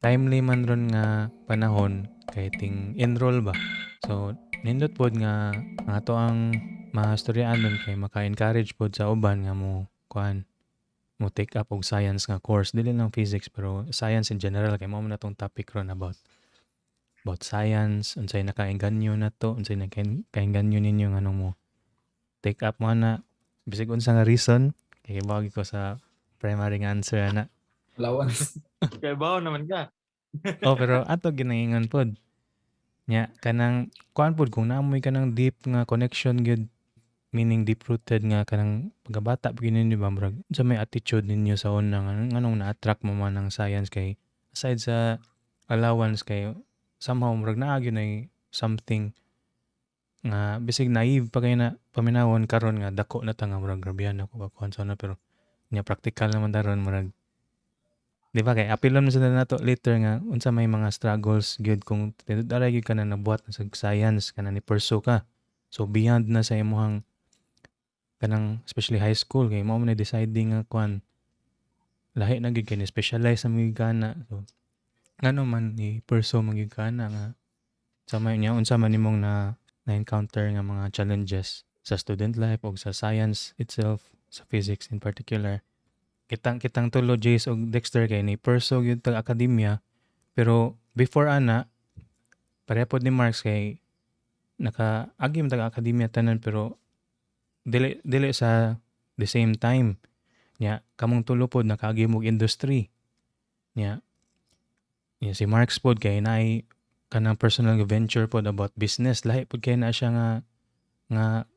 timely man ron nga panahon kay ting enroll ba. So nindot pod nga ato ang mastoryaanon kay maka-encourage pod sa uban nga mo take up og science nga course dili lang physics pero science in general kay mao man natong topic ron about science unsay nakaengganyo nato unsay nakaengganyo ninyo nga mo take up mo na bisig unsa nga reason kay bawag ko sa primary nga answer ana. Allowance. Kaya bawo naman ka. Pero ato ginaingon pod nya kanang kuan pod kung naamoy kanang deep nga connection gyud meaning deep rooted nga kanang pagkabata pag ninyo ba murag sa may attitude ninyo sa una nga nganong na-attract mo man ang science kay aside sa allowance kay somehow murag naa gyud ay something nga bisig naive pa kayo na paminawon karon nga dako na ta nga murag grabehan ako kakuan sa una pero nya practical naman daron murag di ba kay apilon mo sa nato later nga unsa may mga struggles gyud kung aray gyud ka na nabuhat na sa science kana ni pursue ka. So beyond na sa imong kanang especially high school kay mao man na deciding nga kuan lahi na gyud kay ni specialize sa mga gana. So ngano man ni pursue mo gyud kana nga sa may nya unsa man nimong na-encounter nga mga challenges sa student life o sa science itself, sa physics in particular. Kitang tulo Jace og Dexter kay ni pursue gyud tag akademya pero before ana pareha pod ni Marks kay naka-agi man tag akademya tanan pero dili sa the same time nya kamong tulo pod nakaagi mo industry nya si Marks pod kay naay kanang personal venture pod about business lahi pod kay na siya nga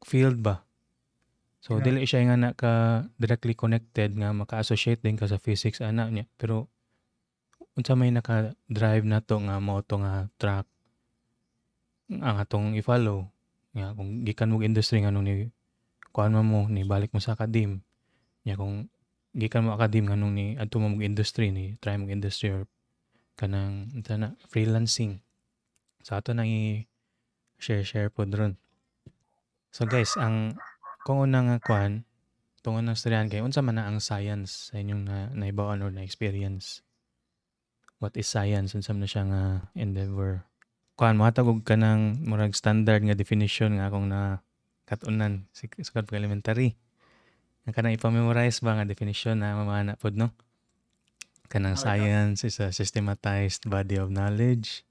field ba. So Yeah. dili siya nga naka directly connected nga maka-associate din ka sa physics ana niya pero unsa may naka-drive nato nga mao to nga track ang atong i-follow nga kung gikan mo industry nga nung ni kuan mo ni balik mo sa academe nya kung gikan mo academe nga nung ni adto mo industry ni try mo industry or kanang unsa na freelancing sa ato nang i-share pod ron. So guys, kung unang nga kuan tungod ng storyan kay unsa man na ang science sa inyong naibawan or na experience? What is science? Unsa man na siya nga endeavor? Kuan mohatag og kanang murag standard nga definition nga akong na katunan sa elementary. Ang kanang ipamemorize ba nga definition na mamana pod no? Kanang science is a systematized body of knowledge.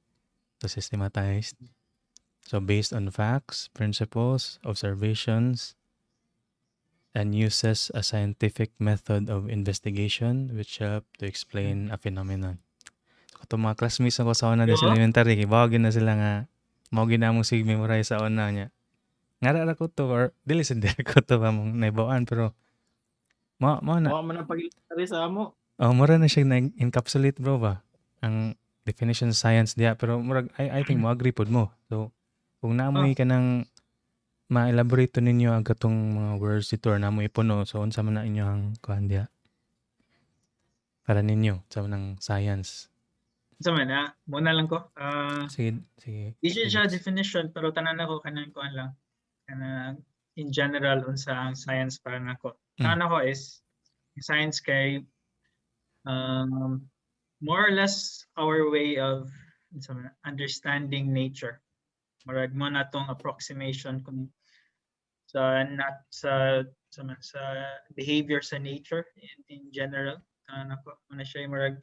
So systematized. So based on facts, principles, observations, and uses a scientific method of investigation which help to explain a phenomenon. So itong mga classmates ako sa una din sa elementary, kay bawagin na sila nga, mawagin na mong sig memorize sa una niya. Ngara ko to, or dili sa ko to ba mong naibawaan, pero mo na. Wa man ang pag-elementary sa amo. Mura na siya na-encapsulate bro ba? Ang definition of science diya, pero murag, I think mo agree pod mo. So, kung naamoy ka ng ma-elaborate to ninyo ang katong mga words dito or naamoy puno, so unsa man na inyo ang kuhan diya? Para ninyo, sa ng science. Sa man na, muna lang ko. Sige. Issue siya definition pero tanan ako kanang kuan lang. Kanang in general unsa ang science para nako. Tanan ako is science kay more or less our way of understanding nature. Murag mo na tong approximation kung sa behavior sa nature in general. Nako na siya murag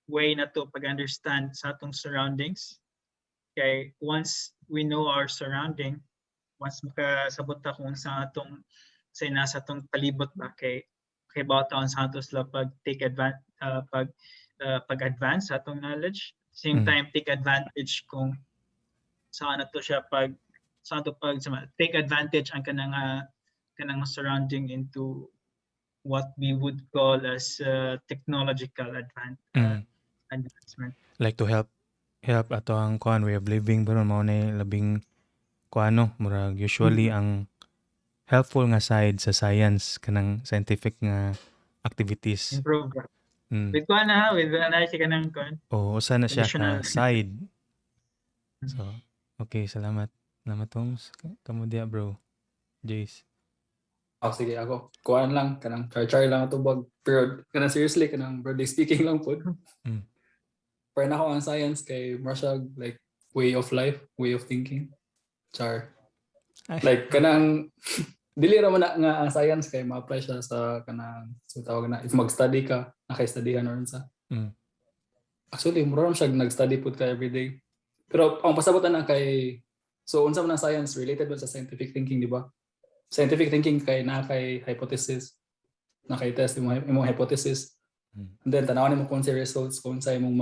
way na to pag-understand sa atong surroundings. Kay once we know our surrounding, once makasabot ta kung sa atong say nasa atong palibot ba kay bawat taon sa atos la pag take advantage pag-advance sa atong knowledge, same time take advantage kung saan to siya take advantage ang kanang surrounding into what we would call as technological advancement. Like to help ato ang kuan way of living pero mao na labing kuano murag usually ang helpful nga side sa science kanang scientific nga activities. Improve. With kuan na with analysis kanang kuan. Usa na siya ka side. So, okay, salamat. Salamat Toms. Kamo dia bro. Jace. Sige ako. Kuan lang kanang char lang ato bag pero kanang seriously kanang broadly speaking lang pod. para na ako ang science kay Marshall like way of life, way of thinking. Char. Ay. Like kanang dili ra man na nga ang science kay ma-apply siya sa kanang so tawag na if mag-study ka, naka-studyhan or sa. Mm. Actually, mura siya nag-study pud ka everyday. Pero ang pasabotan na kay so unsa man ang science related ba sa scientific thinking, di ba? Scientific thinking kay na kay hypothesis, na kay test imong hypothesis. And then tanawan mo kung sa results kung sa imong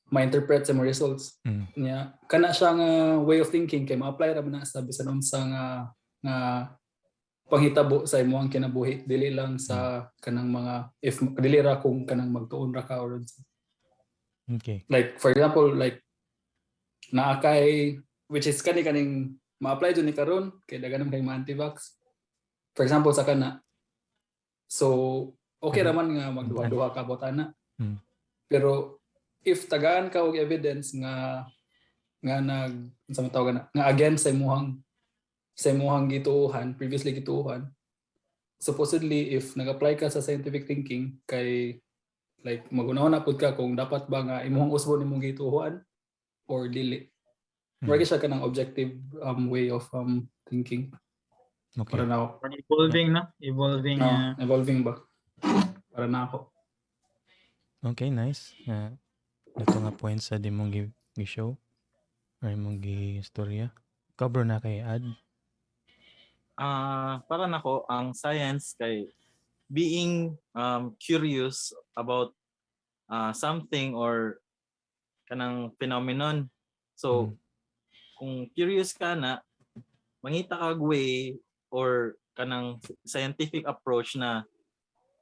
ma-interpret sa mga results. Nya kana siya nga way of thinking kay ma-apply ra man na sa bisan unsa nga panghitabo sa imong kinabuhi dili lang sa kanang mga if dili ra kung kanang magtuon ra ka or Okay. like for example like naa kay which is kaning ma-apply jud ni karon kay daghan kay anti-vax. For example sa kana. So okay ra man nga magduha-duha ka botana. Pero if tagaan ka og evidence nga unsa man tawag nga against sa imong gituohan, previously gituohan, supposedly if nag-apply ka sa scientific thinking kay like magunahon na pud ka kung dapat ba nga imong usbon imong gituohan or dili. Mura siya kanang objective way of thinking. Okay. Para na ako. Evolving, no? Evolving. Evolving ba? Para na ako. Okay, nice. Ito nga points sa di mong gi-show or mong gi-istorya. Ikaw bro na kay add? Para nako ang science kay being curious about something or kanang phenomenon. So kung curious ka na, mangita kag way or kanang scientific approach na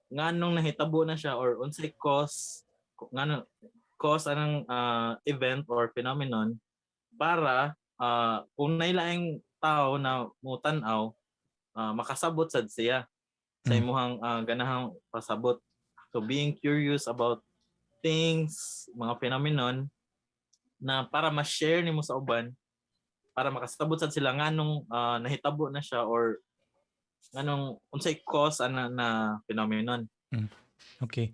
nganong nahitabo na siya or unsay cause nganong cause anang event or phenomenon para kung nailaing tao na mutan-aw makasabot sad siya sa imong ganahang pasabot. So being curious about things, mga phenomenon na para ma-share nimo sa uban para makasabot sad sila nganong nahitabo na siya or nganong unsay cause ana na phenomenon. Okay.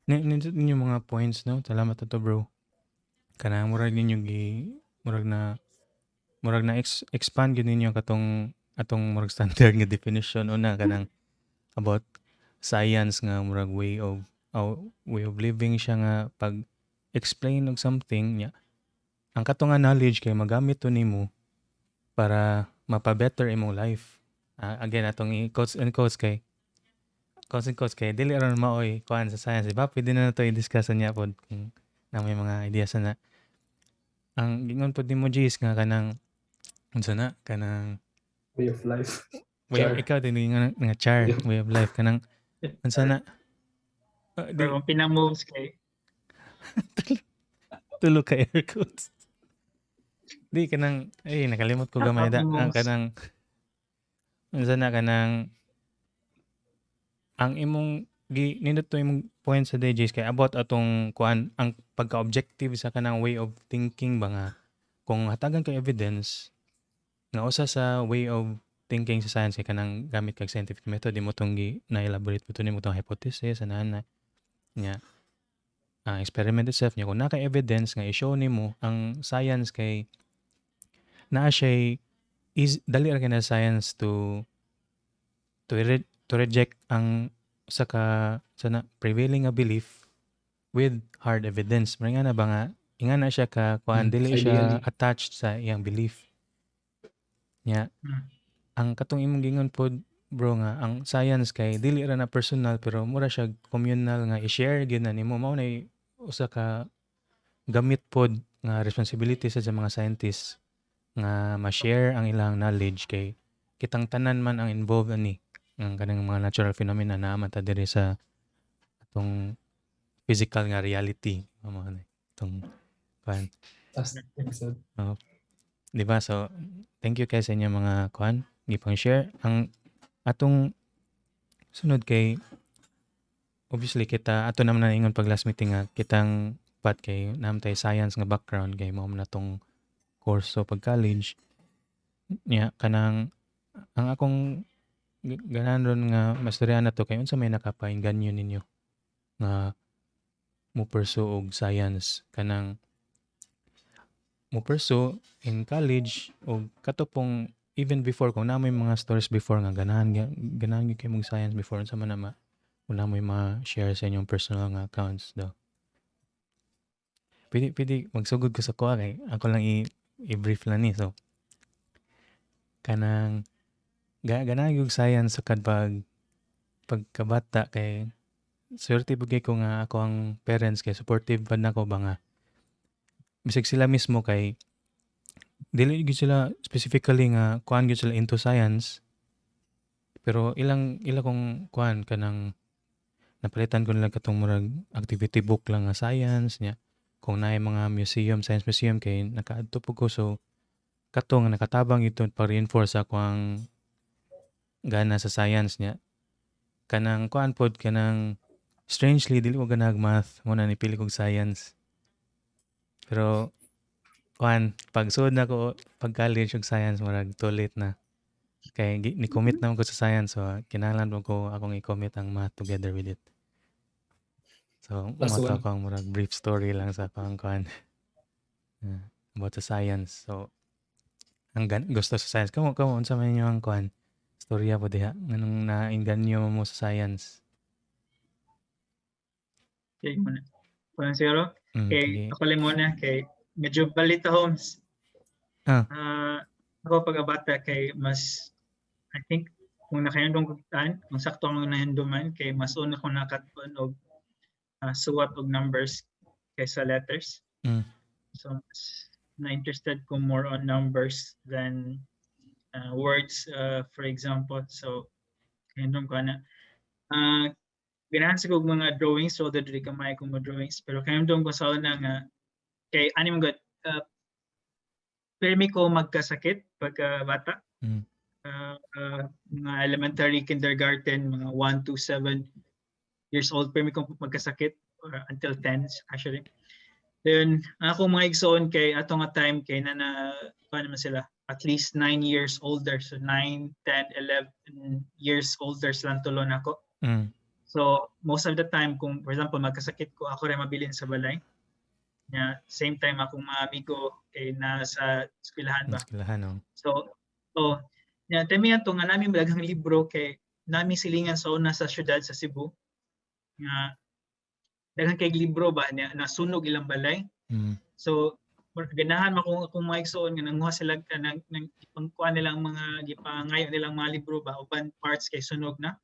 Ninyo mga points, no? Salamat to bro. Kanang murag ninyo murag na expand gyud ninyo atong murag standard nga definition una kanang about science nga murag way of living siya nga pag explain og something nya. Ang katong nga knowledge kay magamit to nimo para mapa-better imong life. Again atong quotes and quotes kay dili ra maoy kuan sa science, diba? Pwede na nato i-discuss niya pod kung na may mga ideas na. Ang gingon pod nimo Jis nga kanang unsa na kanang Way of life. way of, ikaw din nga char way of life kanang unsa na Pero kung pinamoves kay tulo ka air quotes. Di kanang nakalimot ko gamay da kanang unsa na kanang ang imong nindot to imong point sa DJs kay about atong kuan ang pagka-objective sa kanang way of thinking ba nga kung hatagan ka evidence nga usa sa way of thinking sa science kay kanang gamit kag scientific method imo tong na-elaborate po nimo tong hypothesis ana nya experiment itself nya kung naka evidence nga i-show nimo ang science kay naa siya is dali ra kana science to reject ang sa prevailing nga belief with hard evidence. Mga na ba nga ingana siya ka kuan dili siya attached sa iyang belief. Nya ang katong imong gingon pod bro nga ang science kay dili ra na personal pero mura siya communal nga i-share gyud na nimo mao na usa ka gamit pod nga responsibility sa mga scientists nga ma-share ang ilang knowledge kay kitang tanan man ang involved ani ang kanang mga natural phenomena na mata diri sa atong physical nga reality mao na itong kuan. Di ba? So thank you kay sa inyo mga kuan gipang share ang atong sunod kay obviously kita ato naman na ingon pag last meeting nga kitang pat kay namtay science nga background kay mao na tong course so pag college nya kanang ang akong ganahan ron nga mastorya na to kay unsa may nakapaingganyo ninyo nga mo pursue og science kanang mo pursue in college o katupong even before kung namoy mga stories before nga ganahan gyud kay mong science before sa man na wala mo ma-share sa inyong personal nga accounts daw. Pwede magsugod ko sa kuha kay ako lang i-brief lang ni. So, kanang ganahan yung science sa pagkabata kay swerte bugay ko nga ako ang parents kay supportive pa na ko ba nga. Bisag sila mismo kay dili gyud sila specifically nga kuan gyud sila into science pero ilang kong kuan kanang napalitan ko nila katong murag activity book lang nga science niya kung naay mga science museum kay nakaadto po ko so katong nakatabang ito para reinforce ako ang gana sa science niya kanang kuan pod kanang strangely dili ko ganag math mo na nipili kog science pero kuan pag sud na ko pag college og science murag too late na kay ni-commit na ko sa science so kinahanglan mo ko akong i-commit ang math together with it. So, Plus umato one. ako ang murag brief story lang sa akong kuan about sa science. So, ang gusto sa science kamo unsa man yung kuan storya po diha nganong nainganyo mo sa science. Okay, muna. Parang siguro, kay Sige. ako lang muna, kay medyo balita homes. Ako pag-abata kay mas, I think, kung nakahandong kugtaan, kung sakto ang nahanduman, kay mas una ko nakatuan og suwat og numbers kaysa letters. So, mas na-interested ko more on numbers than words, for example. So, kahandong ko na. Ganahan sa kong mga drawings, so dili kamay kong mga drawings, pero kahandong ko sa una nga, kay anim good, permi ko magkasakit pagka bata. Mga elementary, kindergarten, mga 1 to 7 years old, permi ko magkasakit until 10 actually. Then, ako mga igsoon kay atong nga time kay paano naman sila, at least 9 years older. So 9, 10, 11 years older silang tulon ako. So, most of the time, kung for example, magkasakit ko, ako rin mabilin sa balay. Yeah, same time akong mga amigo kay nasa eskwelahan ba. So, temi ato nga namin daghang libro kay nami silingan sa una sa syudad sa Cebu. Nga daghang kay libro ba niya nasunog ilang balay. So, ganahan mo kung mga igsoon nga nanguha sila nang ipangkuan nilang mga gipangayo nilang mga libro ba uban parts kay sunog na.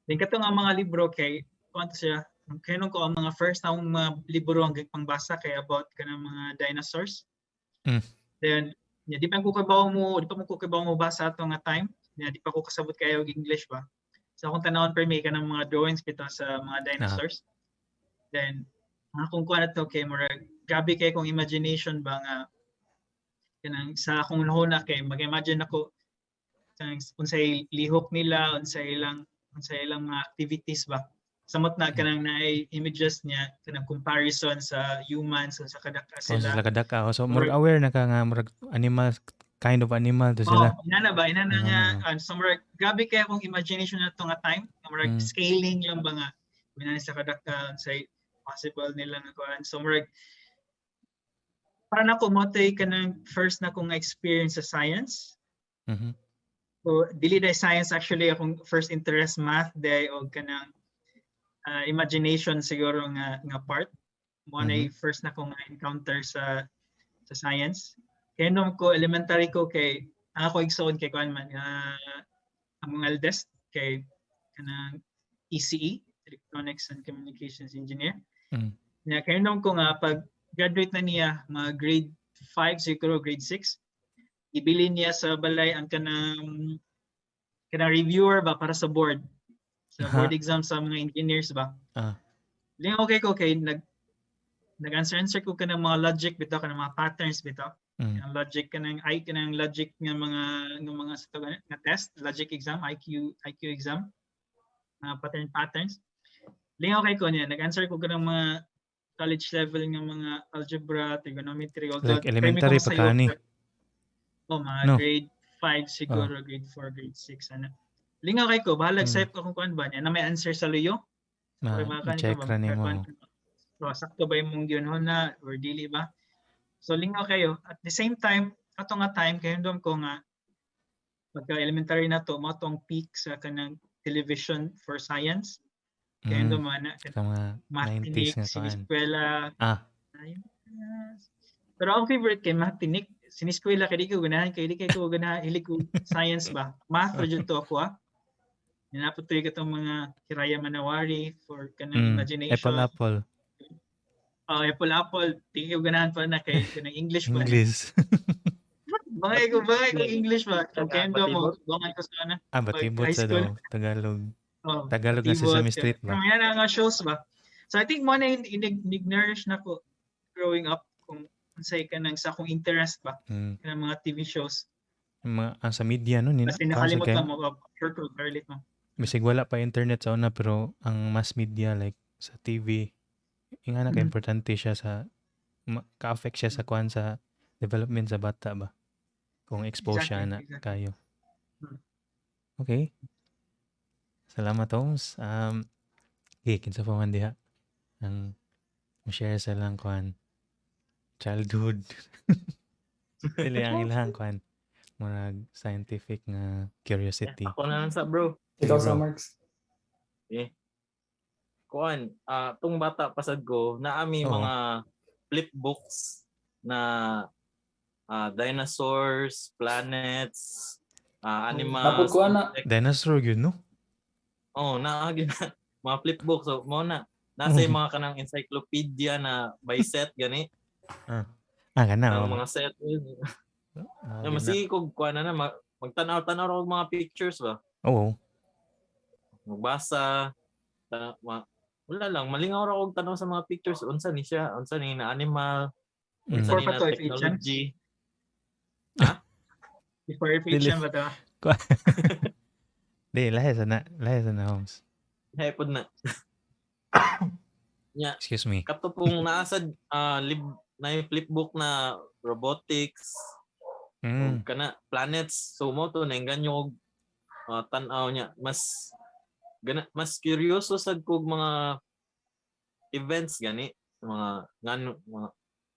Then kato nga mga libro kay kuanto siya kanong ko ang mga first na mga libro ang pangbasa kay about kanang mga dinosaurs. Then di pa mo kukibaw mo basa ato nga time. Di pa ko kasabot kayo og English ba. So akong tanawon per me kanang mga drawings bitaw sa mga dinosaurs. Then akong kuan ato kay murag grabe kay kong imagination ba nga kanang sa akong nahuna kay mag-imagine ako kanang unsay lihok nila, unsay ilang mga activities ba. Samot na kanang naay images niya kanang comparison sa humans sa kadaka sila. Sa kadaka. So murag aware na ka nga murag animal kind of animal to sila. Inana nga so murag grabe kay akong imagination na to nga time. Murag scaling lang ba nga binani sa kadaka unsay possible nila nga kuan. So murag para nako mo tay kanang first na kong experience sa science. So, dili day science actually akong first interest math day o kanang imagination siguro nga part. Mo na first na kong encounter sa science. Kaya nung ko elementary ko kay ako igsoon kay kuan man ang mga eldest kay kanang ECE, Electronics and Communications Engineer. Kaya nung ko nga pag graduate na niya mga grade 5 siguro grade 6 ibilin niya sa balay ang kanang reviewer ba para sa board. Sa board exam sa mga engineers ba. Lingaw okay ko kay nag-answer ko kanang mga logic bitaw kanang mga patterns bitaw. Ang logic kanang logic nga mga nga test, logic exam, IQ exam. Patterns. Lingaw kay ko niya nag-answer ko kanang mga college level nga mga algebra, trigonometry, like elementary pa kani. Mga grade 5 siguro, grade 4, grade 6 ano. Lingaw kay ko, bahalag save ko kung kuan ba niya na may answer sa luyo. Check ra nimo. So, sakto ba imong gyunhon na or dili ba? So lingaw kayo. At the same time, ato nga time kayo dom ko nga pagka elementary na to mo tong peak sa kanang television for science. Kaya dom ana Ka mga 90s matinik nga kuan. siniskwela. Ah, Pero ang favorite kay matinik siniskwela kay di ko ganahan kay di kay ko ganahan hilig ko science ba. Math ra jud to ako ah. Ninapotoy ka tong mga Hiraya Manawari for kanang imagination. Apple. Apple. Di ko ganahan pa na kay kanang English ba. English. Bangay ko English ba. So kendo mo, bangay ko sa na. Batibot high sa school. daw. Tagalog. Oh, Tagalog nga Sesame Street ba? Yan ang mga shows ba. So I think mo na inig-nourish na ko growing up kung unsay ka nang sa akong interest ba kanang mga TV shows. Ang sa media no ni Kasi nakalimot na mo sure ko early mo. Bisig wala pa internet sa una pero ang mass media like sa TV ingana ka importante siya sa ka-affect siya sa kuan sa development sa bata ba kung expose siya na kayo. Okay. Salamat Holmes. Kinsa pa man diha ang share sa lang kuan childhood. Dili ang ilang kuan murag scientific nga curiosity. Ako na lang sa bro. Ikaw Bro. sa Marks. Kuan, tung bata pasad ko na ami Oo. mga flip books na dinosaurs, planets, animals. Napod ko na. Dinosaur yun no? Oh, naagi na mga flip books. So mo na nasa yung mga kanang encyclopedia na by set gani. Kana Ang mga set. Masige ko kuan na magtanaw-tanaw og mga pictures ba. Oo. Magbasa wala lang malingaw ra og tanaw sa mga pictures unsa ni siya, unsa ni na animal, unsa ni na technology. Before fiction ba to? Lahi sana Holmes. Hepod na. Excuse me. Kato pong naasad na yung flipbook na robotics, kana planets. So mo to nainganyo og tan-aw niya mas curious sad kog mga events gani mga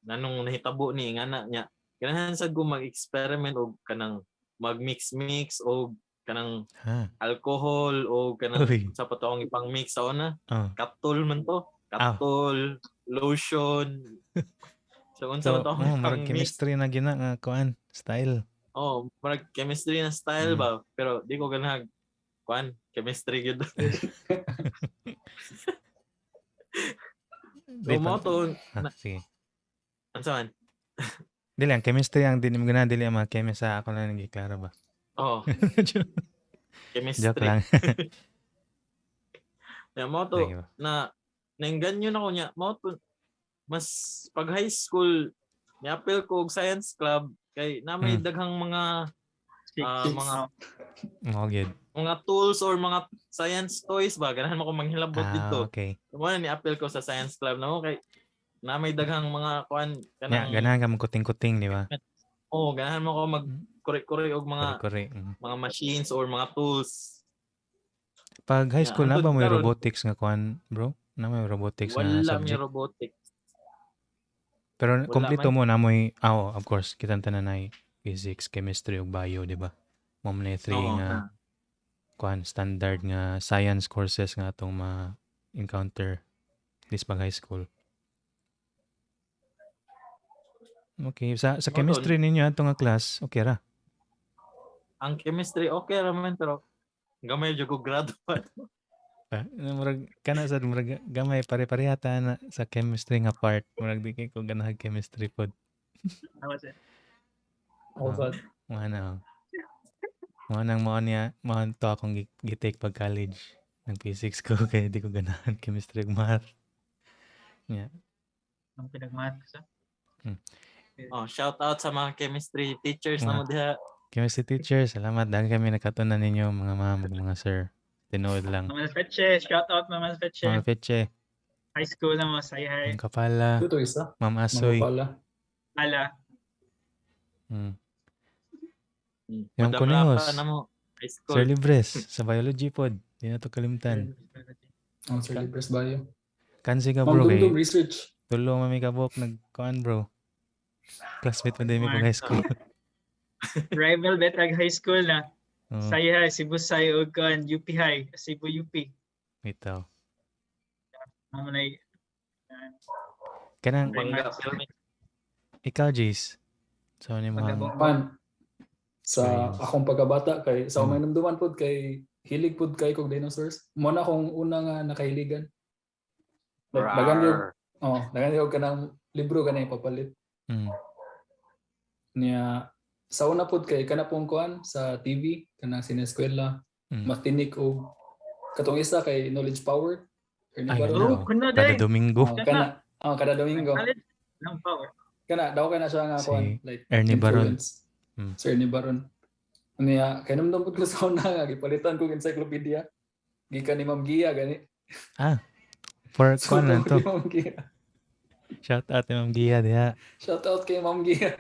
nganong nahitabo ni ngana nya ganahan sad ko mag-experiment og kanang mag-mix og kanang alcohol o kanang sa patong ipang mix sa una katol man to lotion so unsa man to marag chemistry na gina nga kuan style marag chemistry na style ba pero di ko ganag kuan chemistry gyud. So mo to sige. Unsa man? Dili ang chemistry ang dili mo gana dili ang mga chemist sa ako na nagiklaro ba. Chemistry. Joke lang. Mo to na nainganyo na ko niya mo to mas pag high school ni-appeal ko og science club kay na may daghang mga mga tools or mga science toys ba ganahan mo ko manghilabot dito. Okay. Mo na ni-appeal ko sa science club na mo kay na may daghang mga kuan kanang ganahan ka magkuting-kuting di ba? Ganahan mo ko magkuri-kuri og mga mga machines or mga tools. Pag high school na ba may robotics nga kuan, bro? Na may robotics na subject? Wala may robotics. Pero kompleto mo na mo'y of course, kitang tanan na physics, chemistry ug bio, di ba? Mo na 3 nga kuan standard nga science courses nga atong ma-encounter this pag high school. Okay, sa chemistry ninyo ato nga class, okay ra. Ang chemistry okay ra man pero gamay jud ko grado pa. Murag kana sad murag gamay pare-parehata na sa chemistry nga part. Murag di kay ko ganahan chemistry pod. Mo to akong gitake pag college ng physics ko kay di ko ganahan chemistry ug math. Ang pinagmath sa. Shout out sa mga chemistry teachers na mo diha. Chemistry teachers, salamat dahil kami nakatunan ninyo mga ma'am ug mga sir. Tinood lang. Mama Feche, shout out Mama Feche. Mama Feche. High school na mo, say hi. Ang kapala. Ito isa. Ma'am Asoy. Ala. Yung kunihos. Sir Libres, sa biology pod. Di na to kalimtan. Sir Libres Bio. Kansi ka Ma'am bro Dumdum kay research. tulo mami ka buok nagkuan bro. Classmate mo din mi pag high school. Rival betrag high school na. Oo, Saya Cebu Sai ug kan UP High, Cebu UP. bitaw. Amo na Kanang Bangga film. ikaw Jace. So ni mga pagabong Man, sa Experience. akong pagkabata kay sa Oh. umay namduman pod kay hilig pod kay kog dinosaurs. Mo na akong una nga nakahiligan. Like dagan yung kanang libro kanang ipapalit. Mm. Niya sa una pod kay kana pong kuan sa TV kanang sineskwela Mm. mas tinik og katong isa kay knowledge power. Ernie Ay, Baron. ganda, Oh, kuno Kada day. Domingo. Kada Domingo. College ng power. Kana daw kay na siya nga Si kuan like Ernie Baron. influence. Mm. Sir Ernie Baron. Niya kay namdam pod ko sa una nga gipalitan kog encyclopedia. Gikan ni Ma'am Gia gani. For So kuan lang to. ni Ma'am Gia. Shout out ni Ma'am Gia diha. Shout out kay Ma'am Gia.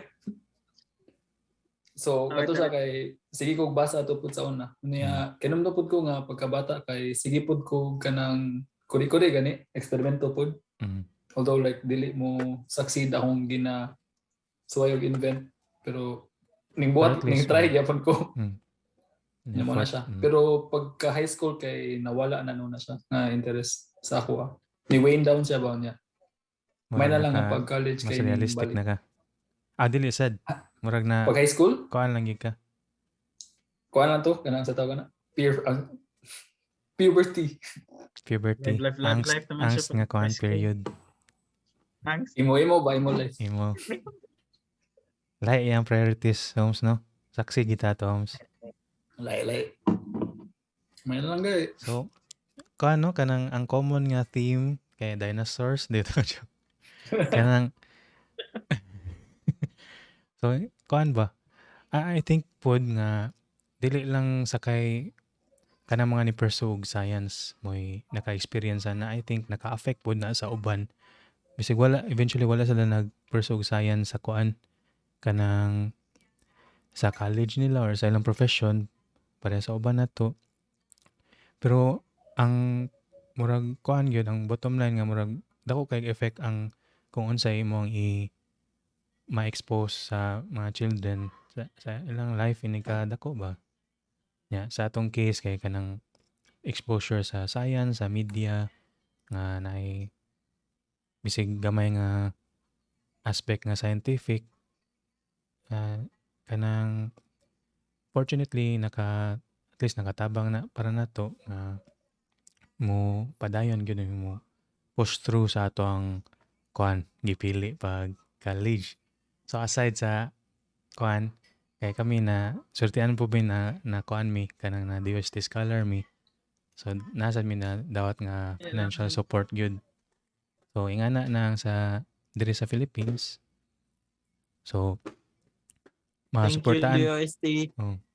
So, Okay, kato siya kay sige kog basa to pud sa una. Niya kinamdo pud ko nga pagkabata kay sige pud ko kanang kuri-kuri gani eksperimento pud. Mm. Although like dili mo succeed akong gina suwayog invent pero ning But buhat at ning least, try gyapon ko. Mm. Namo na Effort. siya. Mm. Pero pagka high school kay nawala na no na siya nga interest sa ako. Ni Wayne down siya ba niya. May na lang nga pag college mas kay ning realistic balik. na ka. Dili sad. Murag na Pag high school, kuan lang gyud ka. kuan lang to kanang sa tawag na puberty. Puberty. Life Angst naman siya nga pag kuan high school. period. Thanks. Imo ba imo life? Imo. Lahi yung priorities, Holmes, no? Saksi kita to, Holmes. Lay. May na lang gay. So, kuan no? Kanang ang common nga theme kay dinosaurs dito. Kanang so, kuan ba? I think pod nga dili lang sakay kanang mga ni pursue og science mo'y naka-experience na I think naka-affect pod na sa uban. Bisig eventually wala sila nag-pursue og science sa kuan kanang sa college nila or sa ilang profession para sa uban nato. Pero ang murag kuan gyud ang bottom line nga murag dako kay effect ang kung unsay imong ma-expose sa mga children sa ilang life ini ka dako ba. Sa atong case kay kanang exposure sa science, sa media nga naay bisig gamay nga aspect nga scientific kanang fortunately at least nakatabang na para nato nga mo padayon gyud mo push through sa atong kuan gipili pag college. So aside sa kuan kay kami na surtian po ba na kuan mi kanang na diversity scholar mi. So nasa mi na dawat nga financial support gyud. So ingana na sa diri sa Philippines. So Thank you, masuportaan. DOST.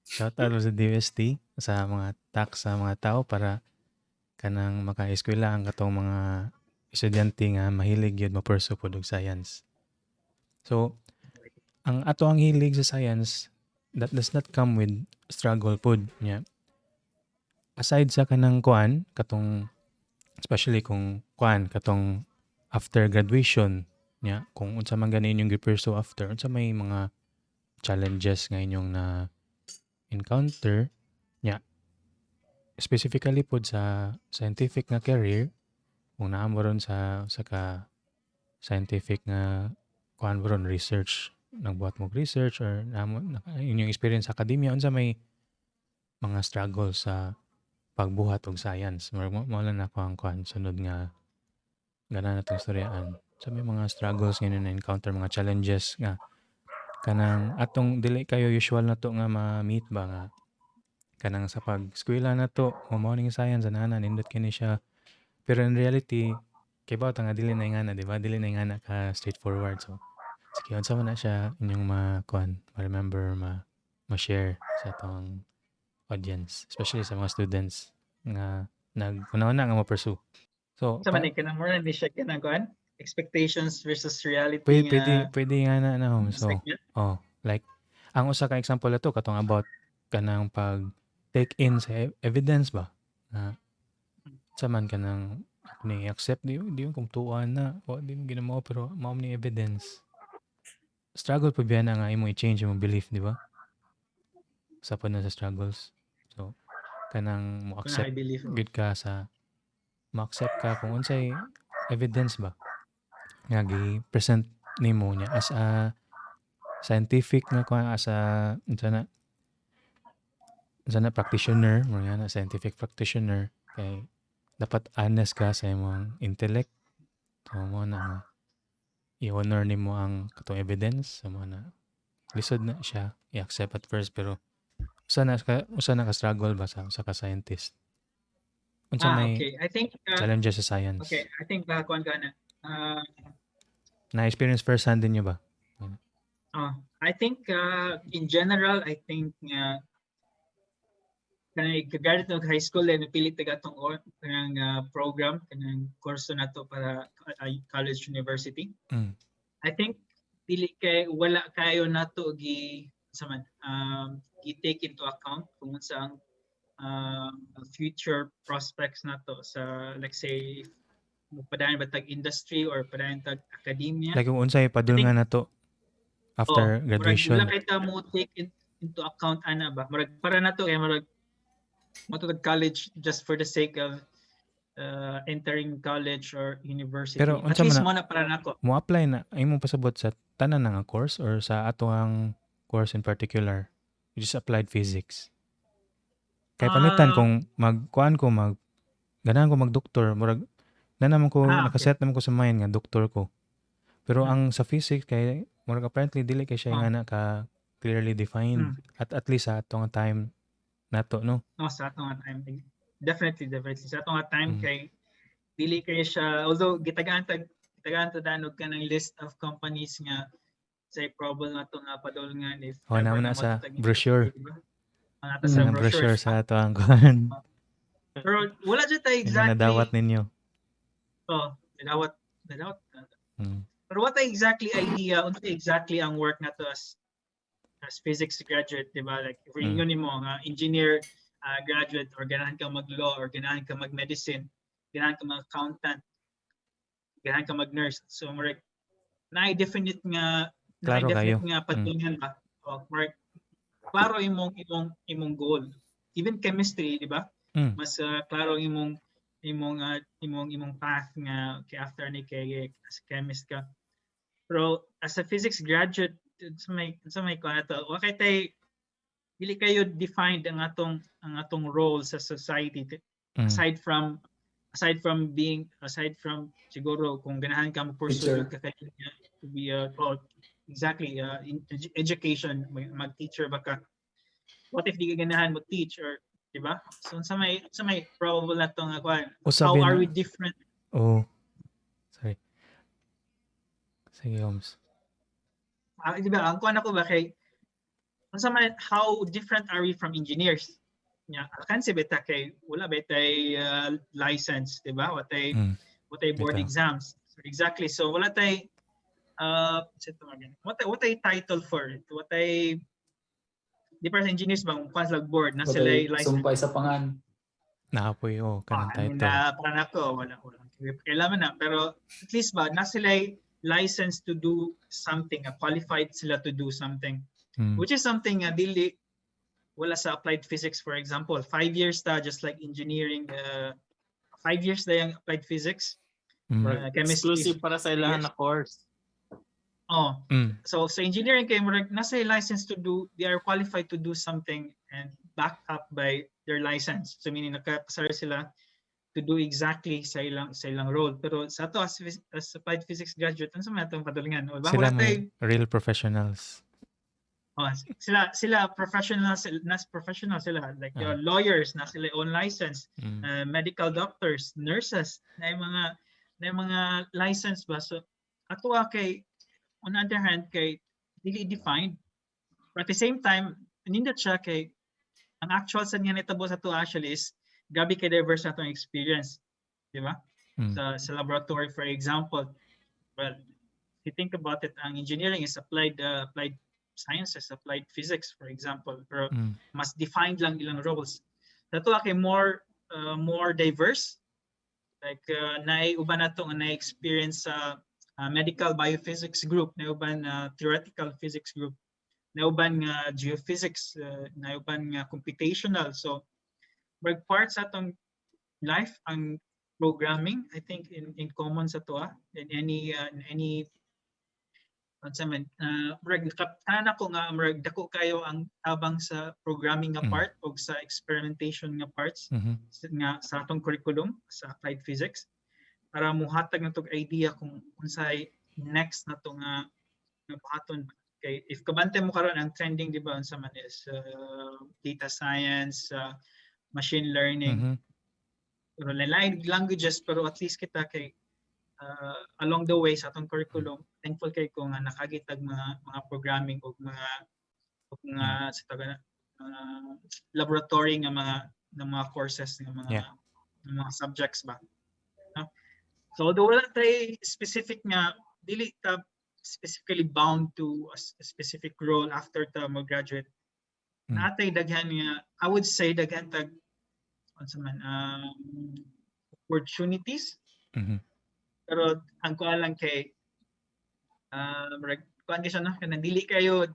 Shout out sa DOST sa mga tax sa mga tao para kanang maka-eskwela ang katong mga estudyante nga mahilig gyud ma-pursue pod og science. So ang ato ang hilig sa science that does not come with struggle pod nya. Aside sa kanang kuan katong especially kung kuan katong after graduation nya kung unsa man gani inyong gi-pursue after unsa may mga challenges nga inyong na encounter nya specifically pod sa scientific nga career kung naa mo ron sa ka scientific nga kuan mo ron research nagbuhat mo research or inyong experience sa academia unsa may mga struggles sa pagbuhat og science mo lang na ang kuan sunod nga gana natong storyaan sa may mga struggles nga na encounter mga challenges nga kanang atong dili kayo usual na to nga ma-meet ba nga kanang sa pag-eskwela na to morning science ana nindot kini siya pero in reality kay ba nga dili na ingana di ba dili na ingana ka straightforward so sige unsa man na siya inyong ma-kuan ma-remember ma-share sa atong audience especially sa mga students nga naguna-una nga ma-pursue so Sa man ka na mo ni siya kanang kuan expectations versus reality pwede nga na home so like ang usa ka example ato katong about kanang pag take in sa evidence ba sa man kanang Ni accept di yung kung tuwa na o di mo ginamo pero mao ni evidence. Struggle pa biya na nga imo i-change imong belief, di ba? Sa pa na sa struggles. So kanang mo Na I accept believe. gud ka sa ma-accept ka kung unsay evidence ba nga gi-present nimo niya as a scientific nga kuan as a unsa na practitioner mo na scientific practitioner kay dapat honest ka sa imong intellect. So mo na nga i-honor nimo ang katong evidence sa mo na lisod na siya i-accept at first pero usa na ka struggle ba sa ka scientist unsa may Okay. I think challenges sa okay, science I think kuan ka na. na experience first hand din niyo ba? I think in general, I think kanang graduate ng high school then pilit taga tong kanang program kanang kurso nato para college university. Mm. I think dili kay wala kayo nato sa man i-take into account kung unsa ang future prospects nato sa like say padayon ba tag industry or padayon tag academia. Like kung unsay I think padulngan nato after murag wala graduation. kay ta mo take into account ana ba murag para nato kay murag matutag college just for the sake of entering college or university. Pero At unsa man least na mo na para nako. mo apply na imong pasabot sa tanan na nga course or sa ato ang course in particular you just applied physics kay panitan kung magkuan ko ganahan ko magdoktor murag na naman ko Okay. nakaset naman ko sa mind nga doktor ko pero ang sa physics kay murag apparently dili kay siya nga na ka clearly defined at least sa atong time nato no No, sa atong nga time. Definitely. Sa atong nga time kay dili kay siya although gitagaan ta danog ka ng list of companies nga say probable na to nga padulngan if ever naman na na sa matutag brochure diba? Nata sa nga brochure brochures. sa ato ang kuan Pero wala dyan tayo exactly nadawat exactly. ninyo Nadawat. mm. Pero what exactly idea, unsa exactly ang work na to as physics graduate, di ba? Like, if ingon nimo nga engineer graduate or ganahan ka mag-law or ganahan ka mag-medicine, ganahan ka mag-accountant, ganahan ka mag-nurse. So, marag, na-definite nga Klaro kayo. patungan ba? O, marag, klaro imong goal. Even chemistry, di ba? Mas klaro imong path nga kay after ni kay as a chemist ka. Pero as a physics graduate sa may ko ato wa kay tay dili kayo defined ang atong role sa society aside from siguro kung ganahan ka mo pursue ka to be education mag-teacher ba ka. What if di ka ganahan mo teach or di ba? So sa may probable na to nga how are we different? Oh. Sorry. Sige, Holmes. Di ba, ang kuan ako ba kay how different are we from engineers? Yeah, kan si beta kay wala betay license, di ba? Watay board exams. So exactly. So wala tay watay title for it. Watay di para engineers bang kwan lag board na sila license. Sumpay sa pangan. Naapoy kanang title. Para nako wala. Kailangan na pero at least ba na sila license to do something, qualified sila to do something. Which is something dili wala sa applied physics, for example. 5 years ta just like engineering 5 years na yung applied physics. Chemistry exclusive para sa ilahan na course. So sa engineering kay nasa license to do, they are qualified to do something and backed up by their license. So meaning nakapasar sila to do exactly sa ilang role. Pero sa ato as applied physics graduate, ano sa mga itong padalingan? Sila may real professionals. Sila professionals sila. Like lawyers na sila on license, medical doctors, nurses, na yung mga license ba. So ato kay on the other hand kay dili defined. But at the same time, nindot siya kay ang actual sa niya nitabo sa to actually is grabe kay diverse na itong experience. Di ba? Sa laboratory, for example, well, if you think about it, ang engineering is applied sciences, applied physics, for example. Pero mas defined lang ilang roles. Ito kay more diverse. Like uban nato nga na-experience sa medical biophysics group, uban theoretical physics group, uban nga geophysics, uban nga computational. So part sa atong life ang programming, I think in common sa to in any unsa man murag nakaptana ko nga murag dako kayo ang tabang sa programming nga part o sa experimentation nga parts nga sa atong curriculum sa applied physics para muhatag natog idea kung unsay next nato nga buhaton. Kay if kabante mo karon ang trending di ba unsa man is data science, machine learning, pero lain languages, pero at least kita kay along the way sa atong curriculum, thankful kay ko nga nakagitag mga programming o mga sa taga laboratory nga mga courses nga mga subjects ba. No? So although wala tay specific nga dili ta specifically bound to a specific role after ta mag-graduate. Natay daghan nga I would say daghan tag unsa man opportunities. Pero ang ko lang kay kuan siya no kanang dili kayo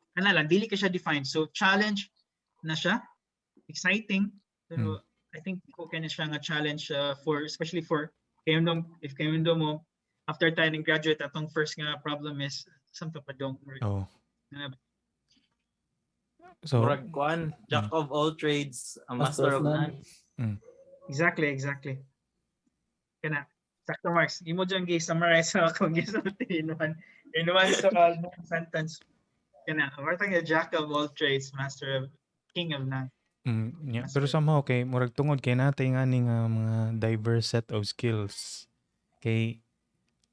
dili ka siya defined. So challenge na siya, exciting, pero I think ko kanya siya nga challenge for especially for kayo if kayo mo after tayo ng graduate atong first nga problem is sampa pa dong. So murag kuan, jack of all trades, a master of none. Exactly. Kana Dr. Marks, imo dyan gi-summarize sa akong gisulti in one sa sentence. Kana, wartang nga jack of all trades, master of king of none. Pero somehow kay murag tungod kay natay nga ning mga diverse set of skills. Kay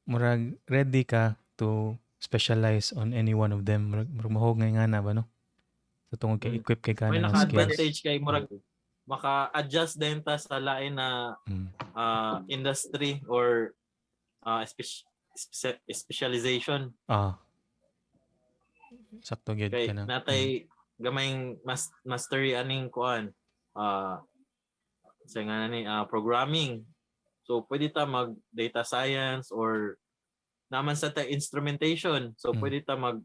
murag ready ka to specialize on any one of them. Murag mahog nga na ba no? So tungod kay equip kay ka May ng skills. naka-advantage kay murag maka-adjust din ta sa lain na industry or specialization. Sakto gyud kay kana. Natay gamayng mastery aning kuan sa nga ni programming. So pwede ta mag data science or naman sa instrumentation. So pwede ta mag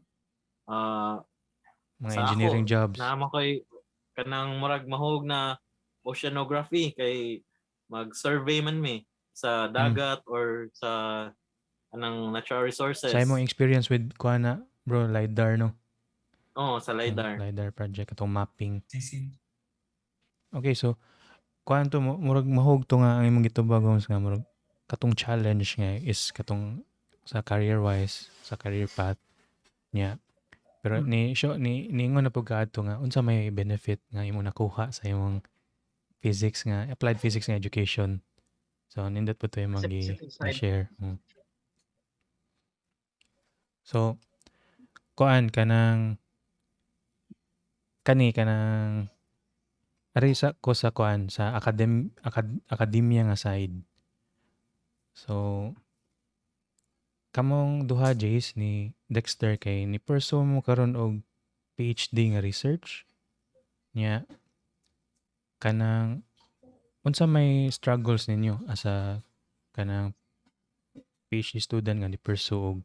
mga engineering jobs. Naman koy kanang murag mahog na oceanography kay mag-survey man mi sa dagat or sa anang natural resources. Sa imong experience with kuana bro LiDAR no? Sa LiDAR. LiDAR project atong mapping. Okay, so kuan to murag mahog to nga ang imong gitubag nga murag katong challenge nga is katong sa career wise, sa career path niya. Pero ningon na pagkaadto nga unsa may benefit nga imong nakuha sa imong physics nga applied physics nga education. So nindot po to yung share. So kuan kanang ari sa ko sa kuan sa akademya nga side. So kamong duha Jace ni Dexter kay ni pursue mo karon og PhD nga research nya kanang unsa may struggles ninyo as a kanang PhD student nga ni pursue og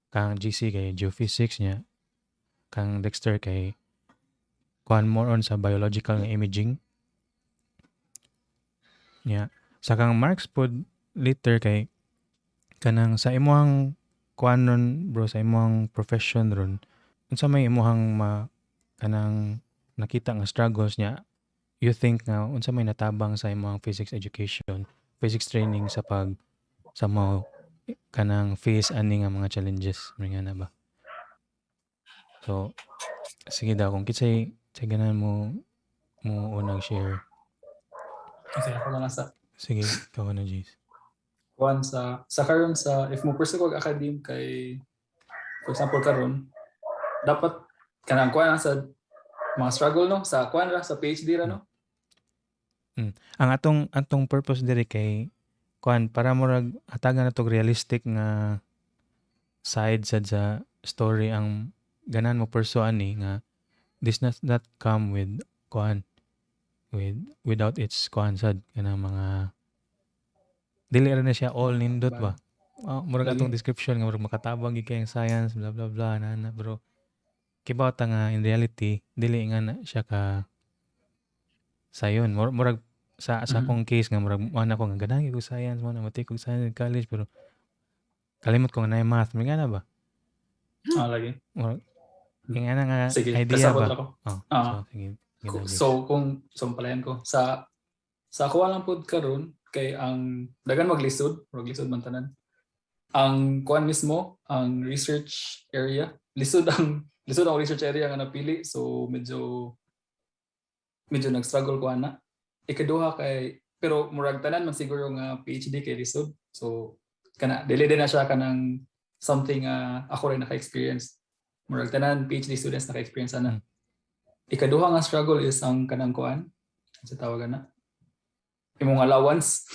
kang GC kay geophysics nya kang Dexter kay kuan more on sa biological nga imaging nya sa kang Marks pod later kay kanang sa imong kuan ron bro sa imong profession ron unsa may imong kanang nakita nga struggles nya you think nga unsa may natabang sa imong physics education physics training sa mo kanang face ani nga mga challenges nga na ba. So sige daw kung kitsay ganan mo unang share. Okay, ako lang sa Sige, ikaw na Jace. Kuan sa karon sa if mo pursue kog academe kay for example karon dapat kanang kuan sa mga struggle no sa kuan ra sa PhD ra no. Ang atong purpose diri kay kuan para murag hatagan natog realistic nga side sa story ang ganan mo pursue ani nga this not come with kuan without its kuan sad kanang mga dili ra na siya all nindot bad. ba. Murag Lagi. atong description nga murag makatabang gid kayong science blah blah blah na bro. Kibaw ta nga in reality dili nga na siya ka sayon. Murag sa akong case nga murag ana ko nga ganahan ko science mo na matake ko science in college pero kalimot ko nga na math mga na ba. Lagi. Murag nga na nga Sige, idea kasabot ba. ako. So sige ginabis. So kung sumpalayan ko sa ako lang pod karon kay ang dagan maglisod man tanan. Ang kuan mismo, ang research area, lisod ang research area nga napili, so medyo nag-struggle ko ana. Ikaduha kay pero murag tanan man siguro nga PhD kay lisod. So kana dili din na siya kanang something ako rin naka-experience. Murag tanan PhD students naka-experience ana. Ikaduha nga struggle is ang kanang kuan, sa tawagan na imong allowance.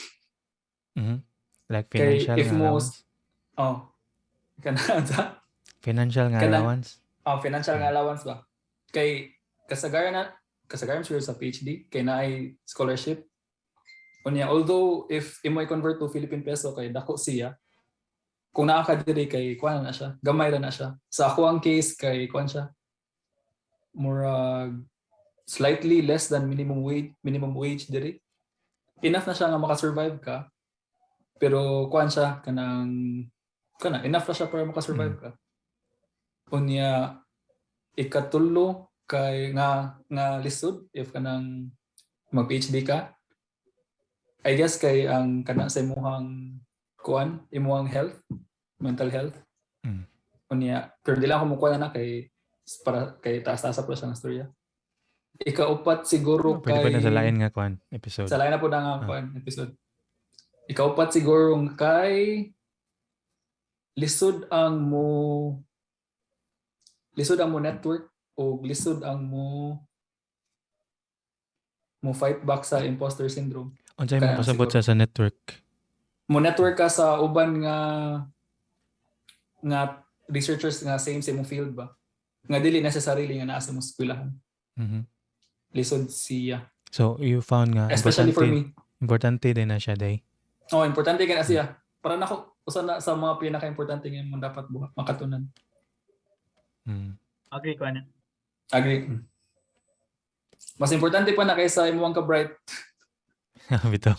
Like Kay financial if nga mo allowance. Financial nga allowance. Financial nga allowance ba? Kay kasagaran siguro sa PhD kay naay scholarship. Unya although if imo i-convert to Philippine peso kay dako siya, kung naa ka diri kay kuan na siya, gamay ra na siya. Sa ako ang case kay kuan siya. Murag slightly less than minimum wage diri. Enough na siya nga maka-survive ka. Pero kuan siya kanang enough na siya para maka-survive ka. Unya ikatulo kay nga lisod if kanang mag-PhD ka. I guess kay ang kana sa imong kuan, imong health, mental health. Unya pero dili ako mo kuan na kay para kay taas-taas pa siya ng storya. Ikaupat siguro Pwede pa na sa lain nga kuan episode. Sa lain na po na nga kuan episode. Ikaupat siguro kay lisod ang mo network o lisod ang mo fight back sa imposter syndrome. Unsay mo pasabot sa network? Mo network ka sa uban nga researchers nga same field ba. Nga dili necessarily nga naa sa mo eskwelahan. Lisod siya. So you found nga especially for me. Importante din na siya day. Importante ka na siya. Para nako usa na sa mga pinaka-importante nga mo dapat makatunan. Agree ko na. Agree. Mas importante pa na kaysa imuwang ka-bright. Bitaw.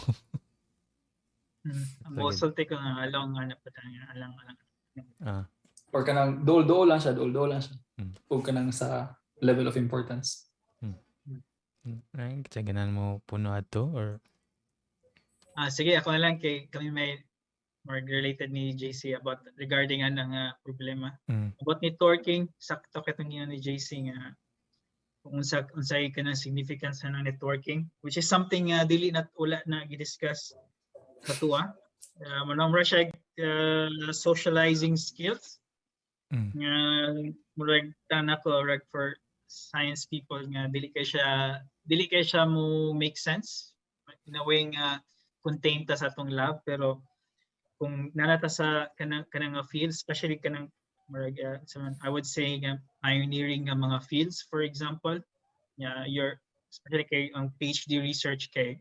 Mosulti ko nga alang alang. Or kanang dol lang siya. Huwag kanang sa level of importance. Kasi ganan mo puno ato or? Sige, ako na lang kami may more related ni JC about regarding nga problema. About networking, sakto katong ni JC nga kung unsay kanang significance ng networking, which is something dili na wala na gi-discuss sa tuwa. Manamra siya socializing skills. Nga murag tanako rag for science people nga dili kay siya mo make sense in a way nga contained ta sa atong lab, pero kung nanata sa kanang fields, especially kanang I would say pioneering nga mga fields, for example, your especially kay ang PhD research kay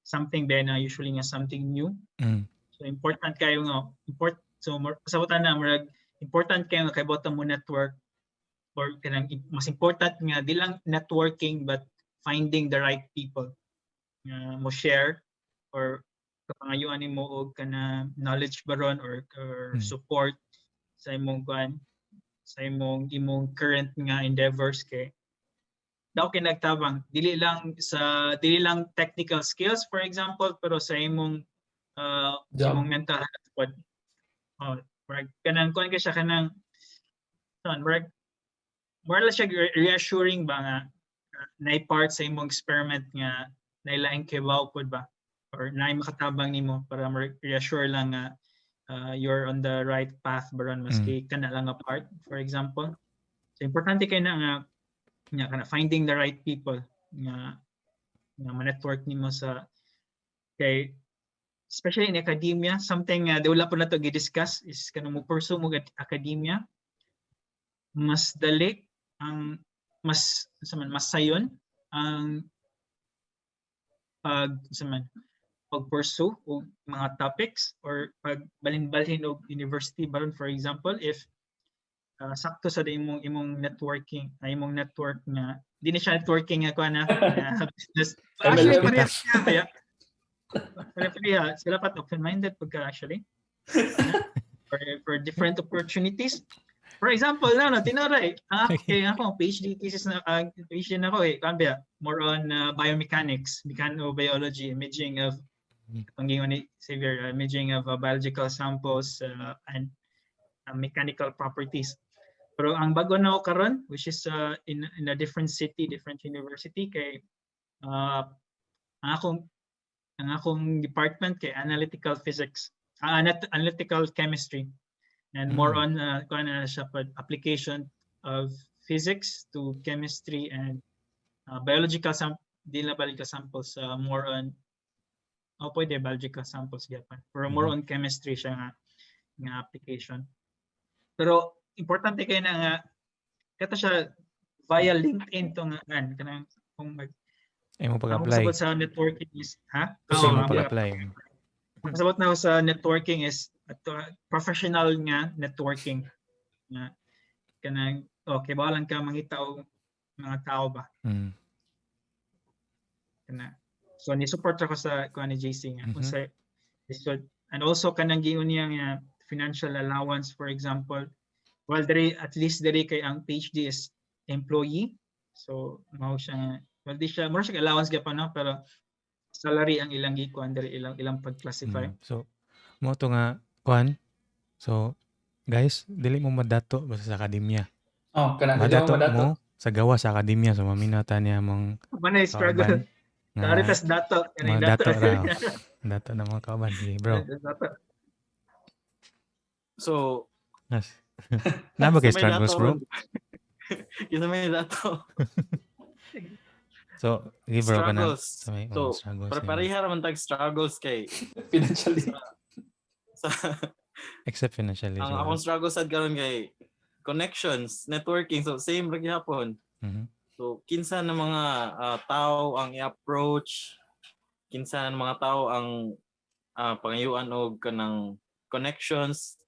something then usually nga something new. So important kayo nga kasabutan na murag important kayo nga kay bottom mo network, or kanang mas important nga di lang networking but finding the right people nga mo share or kapangayuan nimo og kana knowledge baron or support sa imong current nga endeavors kay daw kay nagtabang dili lang technical skills, for example, pero sa imong mental health pod. Kanang kuan kay siya kanang more siya reassuring ba nga na part sa imong experiment nga nailaing kibaw pod ba or naay makatabang nimo para reassure lang nga you're on the right path baron maski kana lang nga part, for example. So importante kay na nga kana finding the right people nga ma-network nimo sa kay especially in academia, something wala po na to gi-discuss is kanang mo pursue mo academia, mas dali ang mas sayon ang pag-pursue og mga topics or pagbalhin-balhin og university baron, for example, if sakto sa imong networking ay imong network nga di na siya networking nga kuha na business. Actually, MLM. parehas siya kaya sila pat open-minded pagka actually for different opportunities. For example, tinoray, ako PhD thesis na PhD na ako kambya more on biomechanics, mechanobiology, imaging of pangingon ni Xavier, imaging of biological samples and mechanical properties. Pero ang bago na ako karon, which is in a different city, different university, kay ang akong department kay analytical physics, analytical chemistry, and more on siya application of physics to chemistry and biological samples, more on pwede biological samples gapan, pero more on chemistry siya nga application. Pero importante kay na nga kata siya via LinkedIn to nga kanang kung mo ako pag-apply. sabot sa networking is Mo pag-apply. sabot na ako sa networking is professional nga networking nga kanang okay bawalan ka mangita og mga tao ba kana. So ni support ako sa kuan ni JC nga unsay and also kanang giun niya nga financial allowance, for example. Well, at least kay ang PhD is employee. So, mao siya, well, di siya, more siya allowance pa no, pero salary ang ilang gikuan diri ilang pag-classify. So, mo to nga, kuan. So, guys, dili mo madato basta sa akademya. Madato mo sa gawa sa akademya. So, maminata niya mong Manay struggle. Karitas dato. Dato raw. Dato na mga kauban. Sige, bro. So, Naba kay struggles, bro? Kita may dato. So, give bro ka na. So, pareha naman tag struggles kay financially. Except financially. Ang akong struggles sad karon kay connections, networking. So, same ra gyapon. So, kinsa na mga tao ang i-approach, kinsa na mga tao ang pangayuan og kanang connections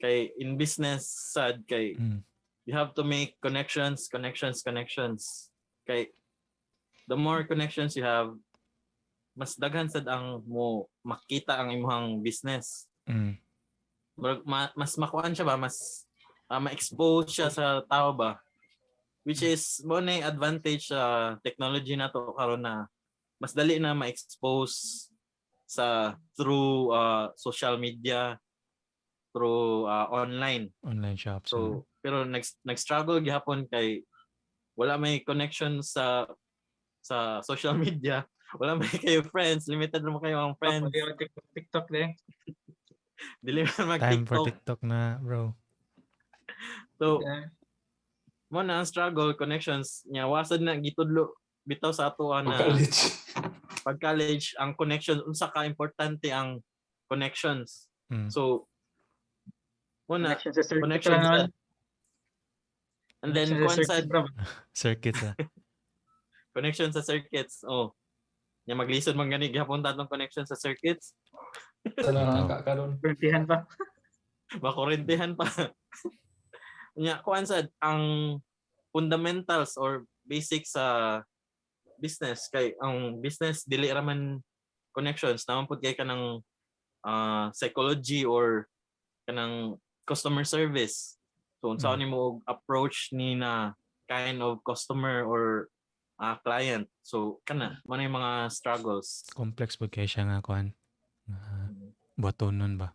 kay in business sad kay you have to make connections kay the more connections you have mas daghan sad ang mo makita ang imong business. Mas makuan siya ba, mas ma-expose siya sa tao ba, which is mo na advantage sa technology na to karon na mas dali na ma-expose sa through social media, through online shops. So pero nag-struggle gihapon kay wala may connection sa social media, wala may kayo friends, limited naman kayo ang friends. TikTok din. Dili man mag-TikTok. Time for TikTok na, bro. So mo na ang struggle connections nya wasad na gitudlo bitaw sa ato na pag college ang connection unsa ka importante ang connections. So muna connection and then circuits connection sa circuits. Nya maglisod man gani gihapon tatong connection sa circuits. Sana karon kurentihan pa. Makurentihan pa. Nya kuan sad ang fundamentals or basics sa business kay ang business dili ra man connections naman pud kay kanang psychology or kanang customer service. So unsa ni mo approach ni na kind of customer or client. So kana mo na yung mga struggles. Complex pud kay siya nga kuan. Batonon ba?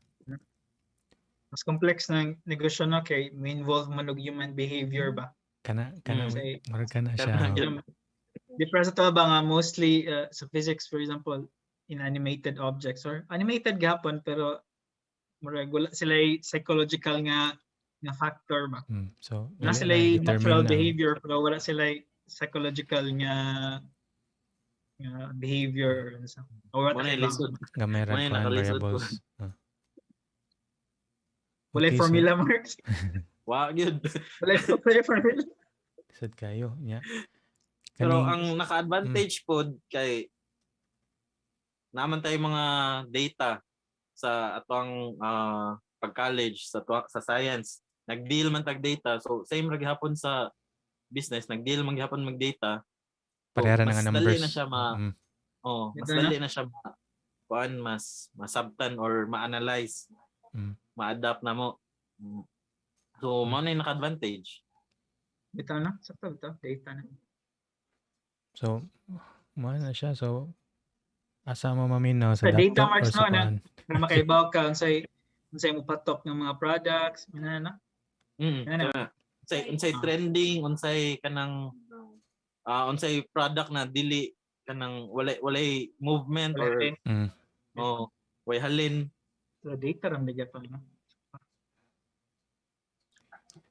Mas complex ng negosyo na kay may involve man og human behavior ba. Kana siya. Difference to ba nga mostly sa physics, for example, in animated objects or animated gahapon pero murag wala sila psychological nga factor ba. So wala sila natural behavior pero wala sila psychological nga behavior or what gamay ra variables. Wala formula marks. Wa gyud. Wala formula. Sad kayo nya. Pero ang naka-advantage pod kay naman tayo mga data sa atong pag-college sa science. Nag-deal man tag data. So same ra gihapon sa business, nag-deal man gihapon mag data. So Parehara na mas nga dali numbers. na siya mas Ito na. dali na siya mas masabtan or ma-analyze, ma-adapt na mo. So mo na yung naka-advantage. Ito na. Sakto ito. Data na. So, mo na siya. So, asa mo maminaw Sa sa data dato or marks sa no, kuan? na makaibaw ka unsay mo patok ng mga products, na. Kana unsay trending, unsay kanang unsay product na dili kanang walay movement Wala or rin. way halin. So data ram nagya pa no.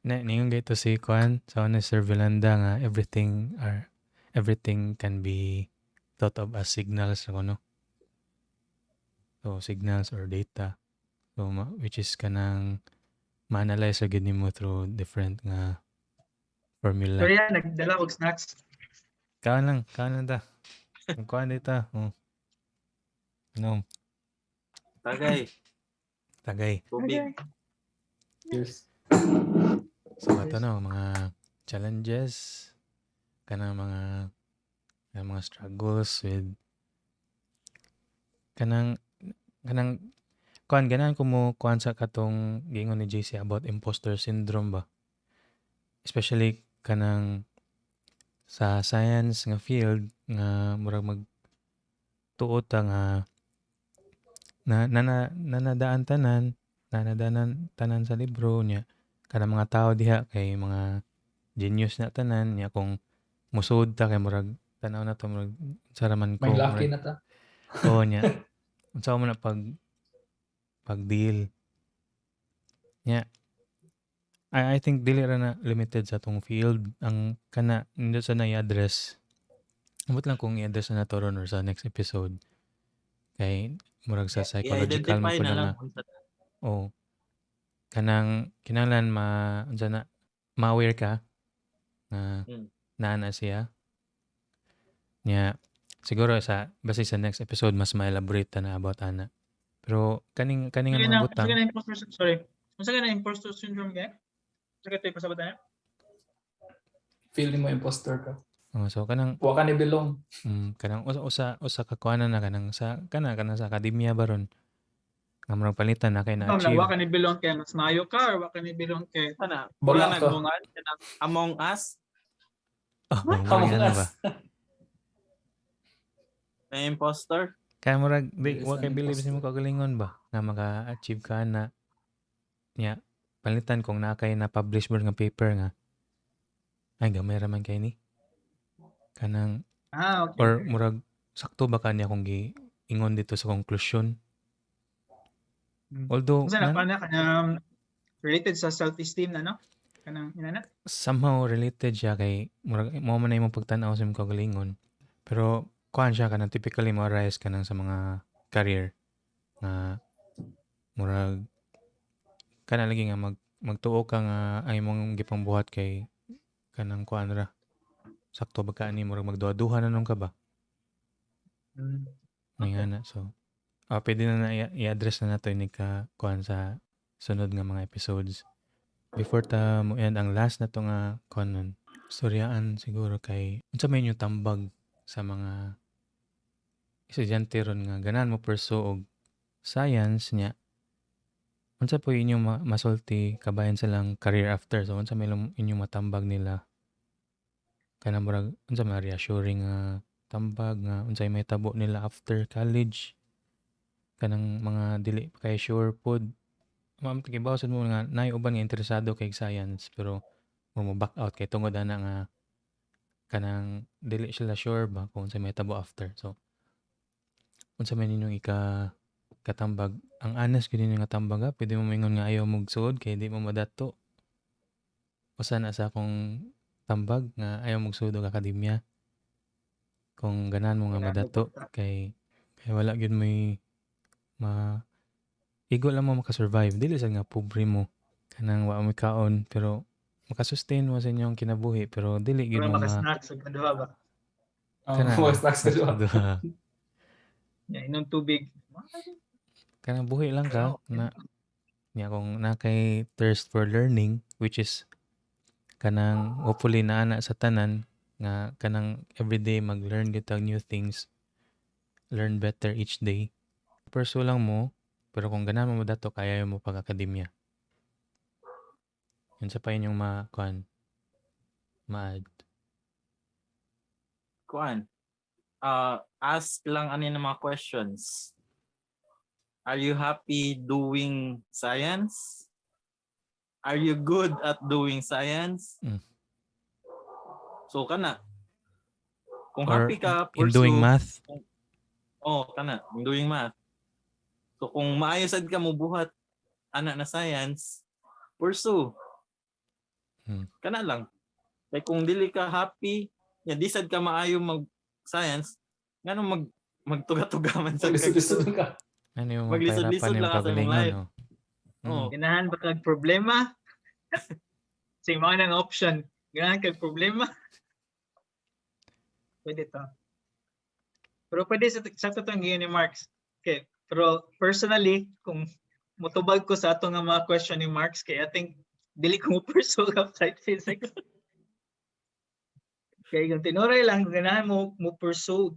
Ningon gito si kuan sa so, Sir Vilanda nga everything can be thought of as signals no. So signals or data. So which is kanang ma-analyze sa gid nimo through different nga formula. So yan, nagdala og snacks. Kaon lang ta. Kuan dita. No. Tagay. Tubig. Cheers. So ato no mga challenges kanang mga struggles with kanang kuan ganan ko mo kuan sa katong gingon ni JC about imposter syndrome ba, especially kanang sa science nga field nga murag magtuot nga nanadaan tanan sa libro niya kanang mga tao diha kay mga genius na tanan niya kung musud ta kay murag tanaw na to murag saraman ko May lucky na ta. oo niya unsa mo na pag-deal niya. I think dili ra na limited sa tong field ang kana nindot sa na-i-address. Amot lang kung i-address na to ron or sa next episode. Kay murag sa psychological mo I-identify po na na lang. Kanang kinahanglan ma-aware ka na naana siya. Nya siguro base sa next episode mas ma-elaborate na about ana. Pero kaning nga mga butang. Unsa ka na imposter syndrome kay? Sa kay pasabot na? Feeling mo imposter ka. So kanang wa ka ni belong. Kanang usa ka kuanan na kanang sa sa akademya baron. Nga murag palitan na kay na-achieve. Wa ka ni belong kay mas mayo ka or wa ka ni belong kay Kana Wala ka. nagbungan kanang Among Us. Among Us. Na imposter. Kaya murag There is wa kay an believe imposter. mo kagalingon ba nga maka-achieve ka na nya palitan kung na kay na publish nga paper nga ay gamay ra man kay ni kanang okay. or murag sakto ba kanya kung giingon dito sa conclusion. Although Unsa na kanang related sa self-esteem na no? Kanang inana? Somehow related siya kay murag mo man na imong pagtan-aw sa imong kagalingon. Pero kuan siya kanang typically mo rise kanang sa mga career nga murag kana lagi nga magtuo ka nga ay mong gipangbuhat kay kanang kuan ra sakto ba ka ani murag magduha-duha na nung ka ba may nga na so pwede na i-address na nato ini ka kuan sa sunod nga mga episodes before ta mo end ang last na to nga kuan nun storyaan siguro kay unsa may inyo tambag sa mga estudyante ron nga ganan mo pursue og science niya unsa po inyong masulti kabayan silang career after so unsa may inyong matambag nila kana murag unsa may reassuring nga tambag nga unsay may tabo nila after college kanang mga dili pa kay sure pod mamtigibawson mo nga naay uban nga interesado kay science pero mo back out kay tungod ana nga kanang dili sila sure ba kung unsay may tabo after so unsa may ninyong katambag ang honest gid ninyo nga tambag pwede mo mingon nga ayaw magsuod kay di mo madato usa na sa akong tambag nga ayaw magsuod og akademya kung ganan mo nga madato kay wala gyud may igo lang mo makasurvive dili sad nga pobre mo kanang wa mo kaon pero makasustain mo sa inyong kinabuhi pero dili gyud mo maka-snacks og kaduha ba? kana Snacks ka doon. Inom tubig. Kanang buhi lang ka Ano? na nya kung na kay thirst for learning, which is kanang hopefully naana sa tanan nga kanang everyday mag-learn gyud tag new things, learn better each day. Pursue lang mo, pero kung ganahan mo dato kaya mo pag akademya. Yun sa pa inyong ma-add. Kuan. Ask lang ano ng mga questions. Are you happy doing science? Are you good at doing science? Mm. So kana. Kung Or happy ka, in doing pursue. math, Kana, in doing math. So kung maayo sad ka mo buhat ana na science, pursue. Kana lang. Kay kung dili ka happy, di sad ka maayo mag science, ngano magtuga-tugaman sa Lisod-lisod ka. ano yung Maglisod-lisod pahirapan lang yung ka sa imong kagalingon, life. no? Oo. Ganahan ba kag problema? Sa mga nang option. Ganahan kag problema. Pwede to. Pero pwede sa totoo ni Marks. Okay. Pero personally, kung mutubag ko sa ato nga mga question ni Marks, kaya I think dili ko mo pursue outside physics. Kaya kung tinuray lang, ganahan mo pursue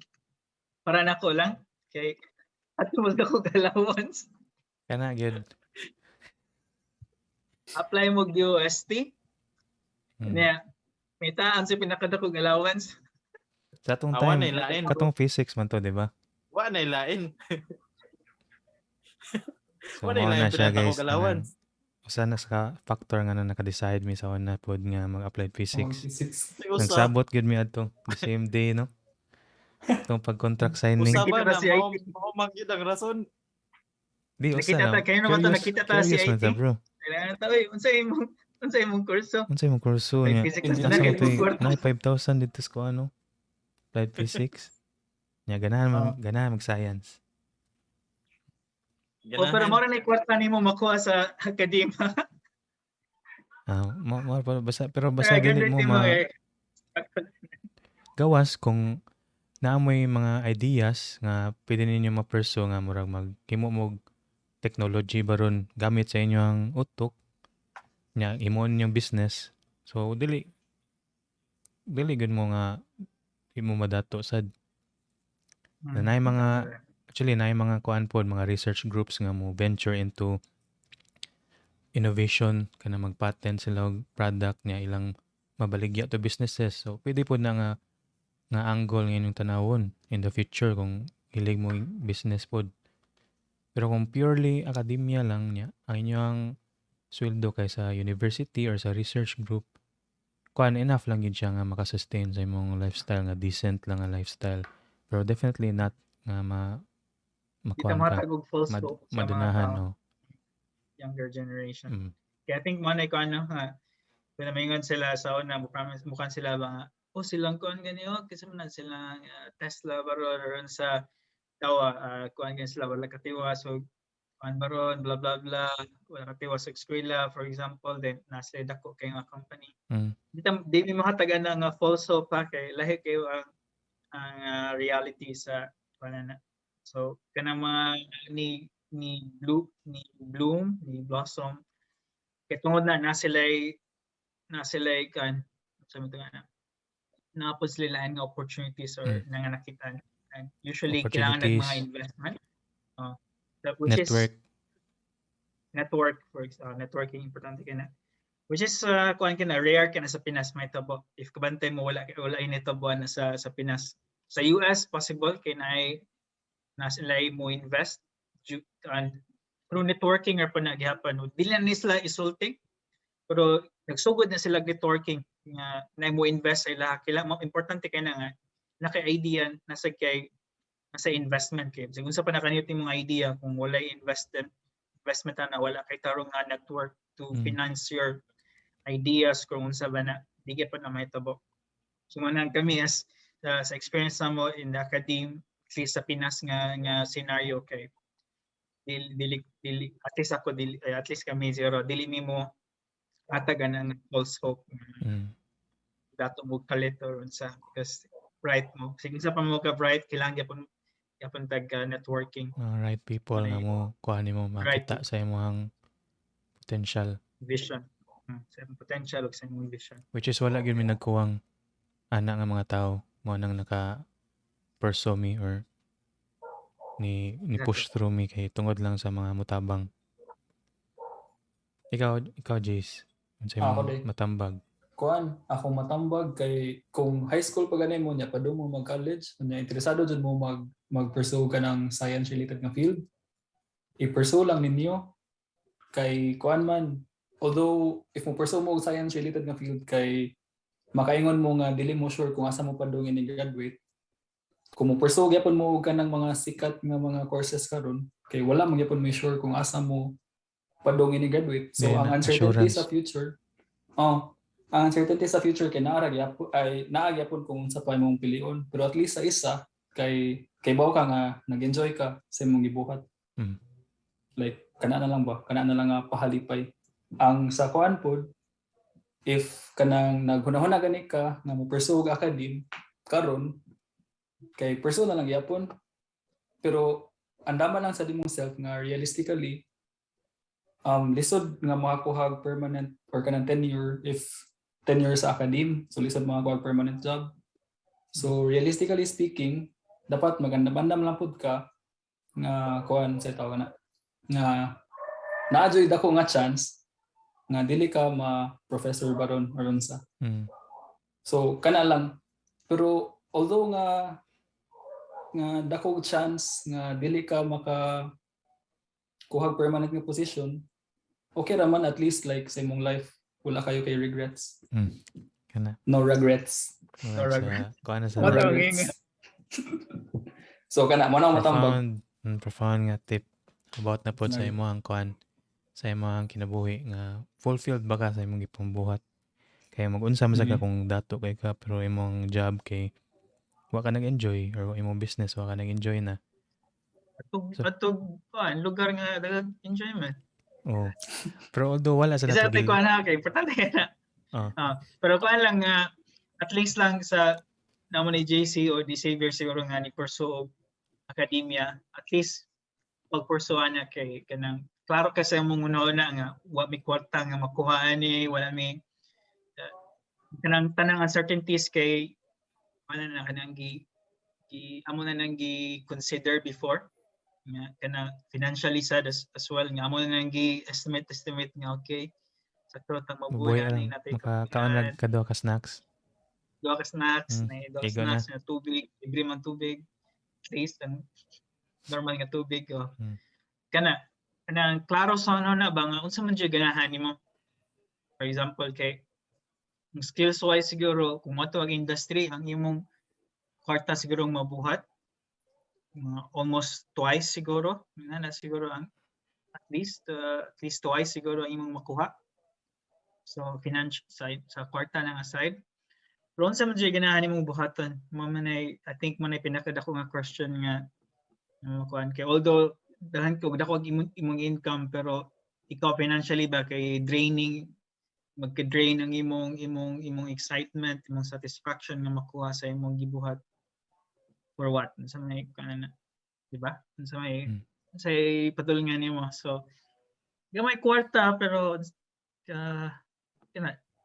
para nako lang. Kay at mo ko allowance. Kana gyud. Apply mo UST. Mm. Niya, may taan sa pinakadakong allowance. Sa atong Awan time, ay lain. katong physics man to, di ba? Wa na lain. So Wa na mao lain na siya pinatako guys. allowance. Usa na sa factor nga na naka-decide mi sa una pod nga mag-applied physics. Physics. Usa Nagsabot gud mi adto the same day, no? Itong pag-contract signing. usaba Nakita na si mao IT. man gyud ang rason. Di usa Nakita ta na. kayo naman to nakita ta si Curious man IT. ta, bro. Kailangan ta oy, unsa imong kurso? Unsay imong kurso Applied niya? physics Engineering. na Asa kay mo to? kwarta. Na 5,000 dito sa ano? Applied physics. Nya ganahan Oh. ganahan mag-science. O pero Ganahan. mo rin kwarta nimo makuha sa akademya. Basta pero Pero dili ganda mo mo eh. gawas kung naamoy mga ideas nga pwede ninyo ma-pursue nga murag maghimo mo technology baron gamit sa inyong utok nya imo ninyong business. So dili gud mo nga imo madato sad. Na mga actually na mga kuan pod mga research groups nga mo venture into innovation kana mag-patent sila og product niya ilang mabaligya to businesses. So pwede pod na nga angle nga inyong tanawon in the future kung hilig mo business pod. Pero kung purely academia lang niya, ang inyong sweldo kay sa university or sa research group, kuan enough lang gid siya nga makasustain sa imong lifestyle nga decent lang nga lifestyle. Pero definitely not nga Kita makuan ka, matag og false hope sa mga madunahan, tao, no? younger generation. Mm. Kaya I think mo na ko ano ha. Kung namingon sila sa una, mukhang sila ba nga, silang kuan ganyo, kasi man sila Tesla baron sa tawa, kuan ganyan sila wala katiwa, so kuan baron blah blah blah, wala katiwa sa eskwela for example, then nasa dako kay nga company. Mm. Di mi mahatagan na nga false hope pa kay lahi kayo ang reality sa panana. So kanang mga ni Bloom, ni Blossom, kay tungod na sila kan sa mga nga napos sila nga opportunities or nanganakita. And usually kailangan ng mga Opportunities. investment. Which Network. is network for networking importante kana. Which is kuan kana rare kana sa Pinas may tabo. If kabantay mo wala ini tabo na sa Pinas. Sa US possible kay na sila mo invest through networking or pa nagyapon. Dili na sila isulti pero nagsugod na sila networking nga na mo invest sa ila importante kay na nga naka-idea nasa investment kay kung sa pa nakaniyot imong idea kung wala investment na wala kay tarong nga network to finance your ideas kung unsa ba na di pa na mahitabo. So man kami as sa experience mo in the academy at least sa Pinas nga scenario kay dili at least ako at least kami zero dili mo atagan ang false hope dato mo kalit or unsa because bright mo sige sa pa mo ka bright kailangan gyapon yapon tag networking, Right people nga May- mo kuha nimo right makita sa imong potential, vision. Sa imong potential ug sa imong vision. which is wala gyud mi nagkuwang ana nga mga tao mo nang naka pursue me or ni push Exactly. through me kay tungod lang sa mga mutabang. Ikaw Jace, unsay Ako mong day. matambag? Kuan, ako matambag kay kung high school pa ganay mo nya pa mo mag-college, nya interesado jud mo mag-pursue ka ng science related nga field. I-pursue lang ninyo kay kuan man. Although if mo pursue mo og science related nga field kay makaingon mo nga dili mo sure kung asa mo padungin ni graduate. Kung mo pursue gyapon mo og kanang mga sikat nga mga courses karon kay wala man gyapon mo sure kung asa mo padungin ni graduate. So Dili ang na uncertainty assurance. sa future, ang uncertainty sa future kay naagyapon kung sa pa imong pilion. Pero at least sa isa kay bao ka nga nag-enjoy ka sa imong gibuhat. Mm. Like kana na lang ba? Kana na lang nga pahalipay. Ang sa kuan pod if kanang naghunahuna gani ka nga mo pursue og academe karon kay pursue na lang gyapon. Pero andaman lang sa dimong self nga realistically lisod nga makakuha og permanent or kanang tenure if 10 years sa academe, so lisod makakuha og permanent job. So realistically speaking, dapat magandam-andam lang pud ka nga kuan sa tawag na nga naadyoy dako nga chance nga dili ka ma-professor baron or unsa. Mm. So kana lang. Pero although nga dako chance nga dili ka maka kuha og permanent nga position, okay raman at least like sa imong life wala kayo kay regrets. Kana No regrets. murag sa kuha na sa Wala life. ang ingat. So kana mo na matambag. profound nga tip about na pod sa Nice. imong kuan sa imong kinabuhi nga fulfilled ba ka sa imong gipong buhat. Kaya mag-unsa man sa ka kung dato kay ka pero imong job kay wa ka nag-enjoy or imong business wa ka nag-enjoy na. So- Atog kuan lugar nga daghang enjoyment. Oh. Pero although wala sa Isa nato tay kuan na kay importante na. Pero kuan lang nga at least lang sa namo ni JC or ni Xavier siguro nga ni pursue og academia, at least pag-pursuan na kay kanang klaro ka sa imong una nga wa mi kwarta nga makuha ani, wala mi kanang tanang uncertainties kay wala na kanang amo na nang gi-consider before nga kana financially sad as well nga amo na nang gi-estimate nga okay sakto ta mabuhay mabuhay lang ani natay makakaon ra ka duha ka snacks. duha ka snacks Igo na. na tubig, libre man tubig, at least ang normal nga tubig kana kanang klaro sa ano na ba nga unsa man jud ganahan nimo. For example kay skills wise siguro kung moto ang industry ang imong kwarta siguro mabuhat almost twice siguro na siguro ang at least twice siguro ang imong makuha. So financial side sa kwarta nang aside. Pero unsa man jud ganahan nimong buhaton? Mo man ay I think man ay pinakadako nga question nga kuan kay although daghan ko dako imong income pero ikaw financially ba kay draining magka-drain ang imong excitement, imong satisfaction nga makuha sa imong gibuhat. For what? Unsa may kana di ba? Unsa may patulungan nimo. So gamay kwarta pero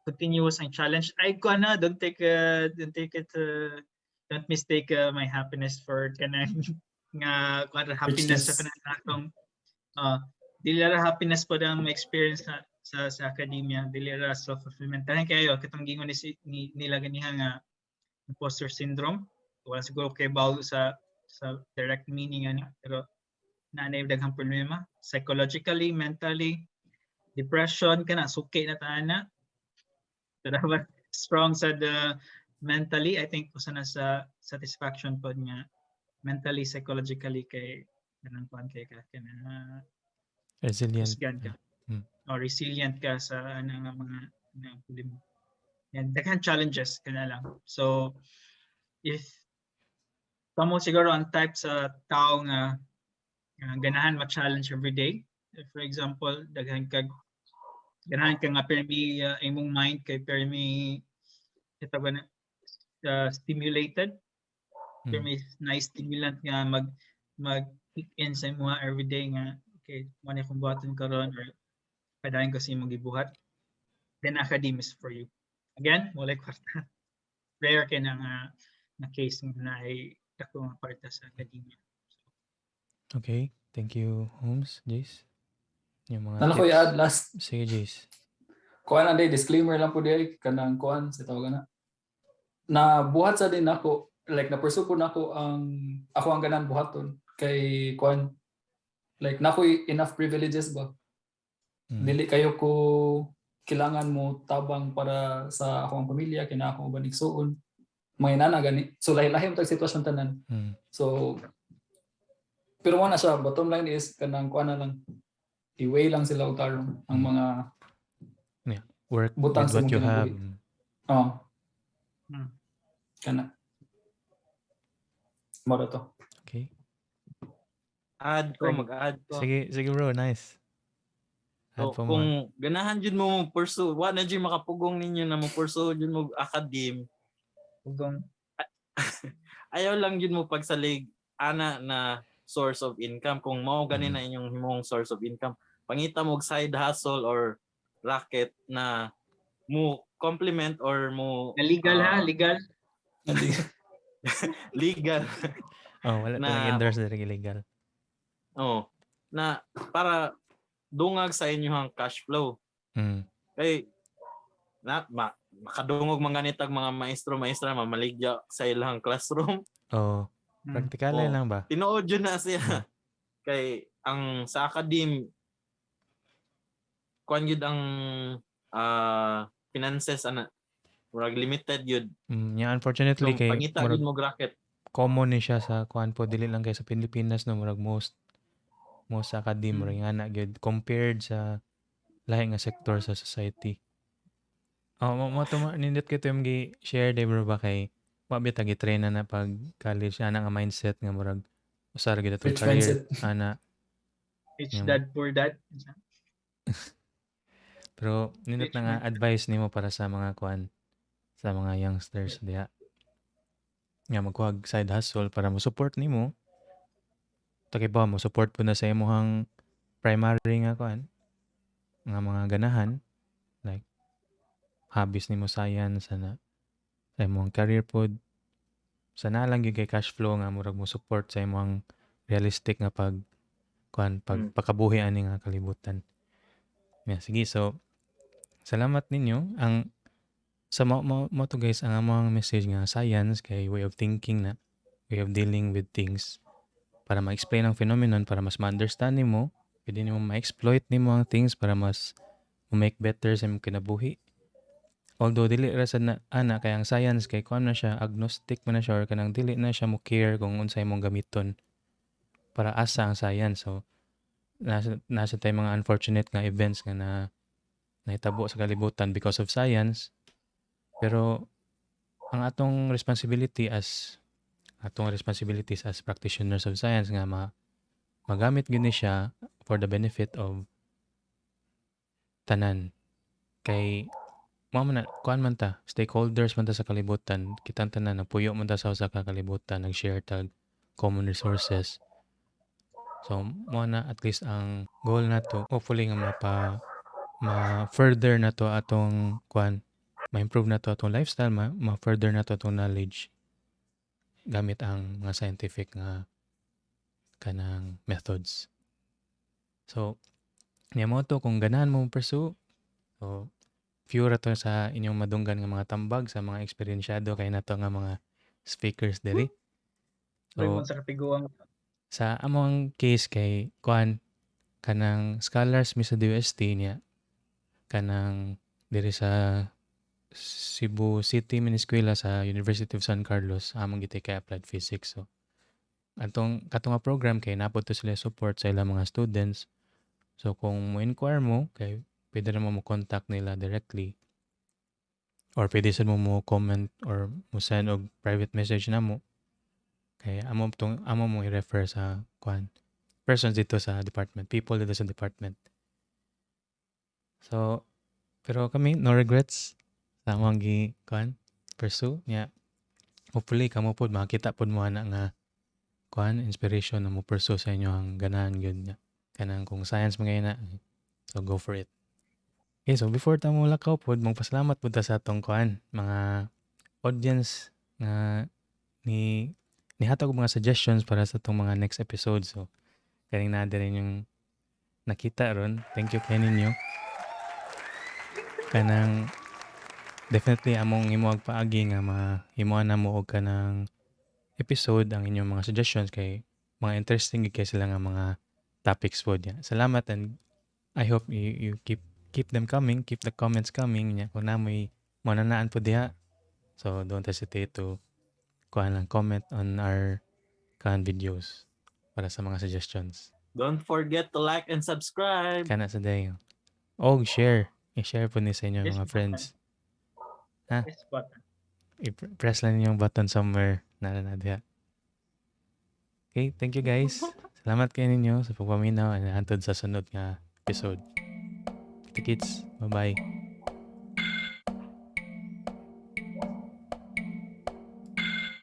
continuous ang challenge. Ay ko na don't take it don't mistake my happiness for kanang nga happiness sa kanang atong dili ra happiness po ang experience sa academia, dili ra self-fulfillment. Tanan kayo katong gingon nila ganiha nga imposter syndrome. Wala siguro kay bawl sa direct meaning ani pero naanay daghang problema psychologically, mentally, depression kana suki na taana. Dapat strong sa mentally, I think usa na sa satisfaction pod nga mentally, psychologically kay kanang kuan kay ka kana Resilient. ka or resilient ka sa nga mga problema. Yan daghang challenges kana lang. So if kamo siguro ang type sa tao nga ganahan ma-challenge every day. If, for example, ganahan ka nga permi imong mind kay permi ito ba na stimulated Pero may nice stimulant nga mag kick in sa mga everyday nga okay mo na kung buhaton karon or padayon kasi mo gibuhat, then academe is for you. Again, walay kwarta. Rare kay na case nga na ay dako nga kwarta sa academia. Okay. Thank you, Holmes, Jace. Yung mga Nala ko tips. i-add last. Sige, Jace. Kuan na day, disclaimer lang po day, kanang kuan, sa tawag na. Na buhat sa din ako, like na-pursue po na ako ang ganan buhaton. Kay kuan, like na enough privileges ba? Dili kayo ko kailangan mo tabang para sa akong pamilya, kina akong baniksoon. Mga inana gani. So lahi-lahi mo tag sitwasyon tanan. So pero mo na siya, bottom line is kanang kuan na lang i-weigh lang sila og tarong ang mga Work butang with sa what imong you have. kinabuhi. Oo. Kana. Mara to. Okay. Mag-add ko. Sige bro, nice. So, kung ganahan jud mo pursue, wa na jud makapugong ninyo na mo pursue jud mo academe. Pugong Ayaw lang jud mo pagsalig ana na source of income. Kung mao gani na inyong himong source of income, pangita mo og side hustle or racket na mo complement or mo legal legal. Legal. Wala talang endorse diri illegal. Na para dungag sa inyong cash flow. Kay makadungog mga ganitag mga maestro-maestra mamaligya sa ilang classroom. Practical lang ba? Tinuod yun na siya. Kay ang sa academe kuan gyud ang finances ana murag limited yun. Unfortunately so, kay pangita gyud mo bracket. Common ni siya sa kuan po dili lang kay sa Pilipinas no murag most sa academe murag ana gyud compared sa lahi nga sektor sa society. Mo nindot kay to share day bro ba kay mabit agi train na pag college ana nga mindset nga murag usar gyud atong career ana. Rich dad poor dad. Pero nindot na nga advice nimo para sa mga kuan sa mga youngsters diha. Nga magkuhag side hustle para mo support nimo. Taki ba mo support po na sa imong primary nga kuan nga mga ganahan like hobbies nimo science ana sa imong career pod sana lang gyud kay cash flow nga murag mo support sa imong realistic nga pagpakabuhi ani nga kalibutan. Sige, so salamat ninyo ang sa mo to guys ang among message nga science kay way of thinking na way of dealing with things para ma-explain ang phenomenon para mas ma-understand nimo pwede nimo ma-exploit nimo ang things para mas make better sa imong kinabuhi. Although dili ra sad na ana kay ang science kay kuan na siya agnostic man na siya or kanang dili na siya mo care kung unsa imong gamiton para asa ang science. So nasa tay mga unfortunate nga events nga nahitabo sa kalibutan because of science. Pero ang atong responsibilities as practitioners of science nga magamit gyud ni siya for the benefit of tanan. Kay kuan man ta, stakeholders man ta sa kalibutan, kitang tanan napuyo man ta sa usa ka kalibutan, nag-share tag common resources. So mo na at least ang goal nato hopefully nga ma-further na to atong kuan, ma-improve na to atong lifestyle, ma-further na to atong knowledge gamit ang mga scientific nga kanang methods. So niya mo to kung ganahan mo pursue. So few ra to sa inyong madunggan nga mga tambag sa mga eksperyensyado kay nato nga mga speakers diri. So sa among case kay kuan kanang scholars mi sa DOST niya kanang diri sa Cebu City Eskwela sa University of San Carlos among gitay kay applied physics. So katong nga program kay napod to sila support sa ilang mga students. So kung mo inquire mo kay pwede na mo contact nila directly or pwede sa mo comment or mo send og private message na mo kay amo mo i-refer sa kuan persons dito sa department, people dito sa department. So pero kami no regrets sa among pursue niya. hopefully kamo pod makita pod mo ana nga kuan inspiration na mo pursue sa inyo ang ganahan gyud nya. Kanang kung science man kayo na, so go for it. Okay, so before ta mo lakaw pod, magpasalamat pud ta sa atong kuan mga audience nga nihatag og mga suggestions para sa atong mga next episode. So kaning na rin yung nakita ron. Thank you kay ninyo. Kanang definitely among himuag paagi nga mahimuan na mo og kanang episode ang inyong mga suggestions kay mga interesting gid kay sila nga mga topics pod ya. Salamat and I hope you keep them coming, keep the comments coming nya kung namoy mananaan po diha. So don't hesitate to kuan lang comment on our kan videos para sa mga suggestions. Don't forget to like and subscribe. Kana sa day. Og share. I-share po ni sa inyong Yes mga button. friends. Ha? Yes button. I-press lang yung button somewhere na diha. Okay, thank you guys. Salamat kayo ninyo sa pagpaminaw and hantod sa sunod nga episode. The kids, bye-bye.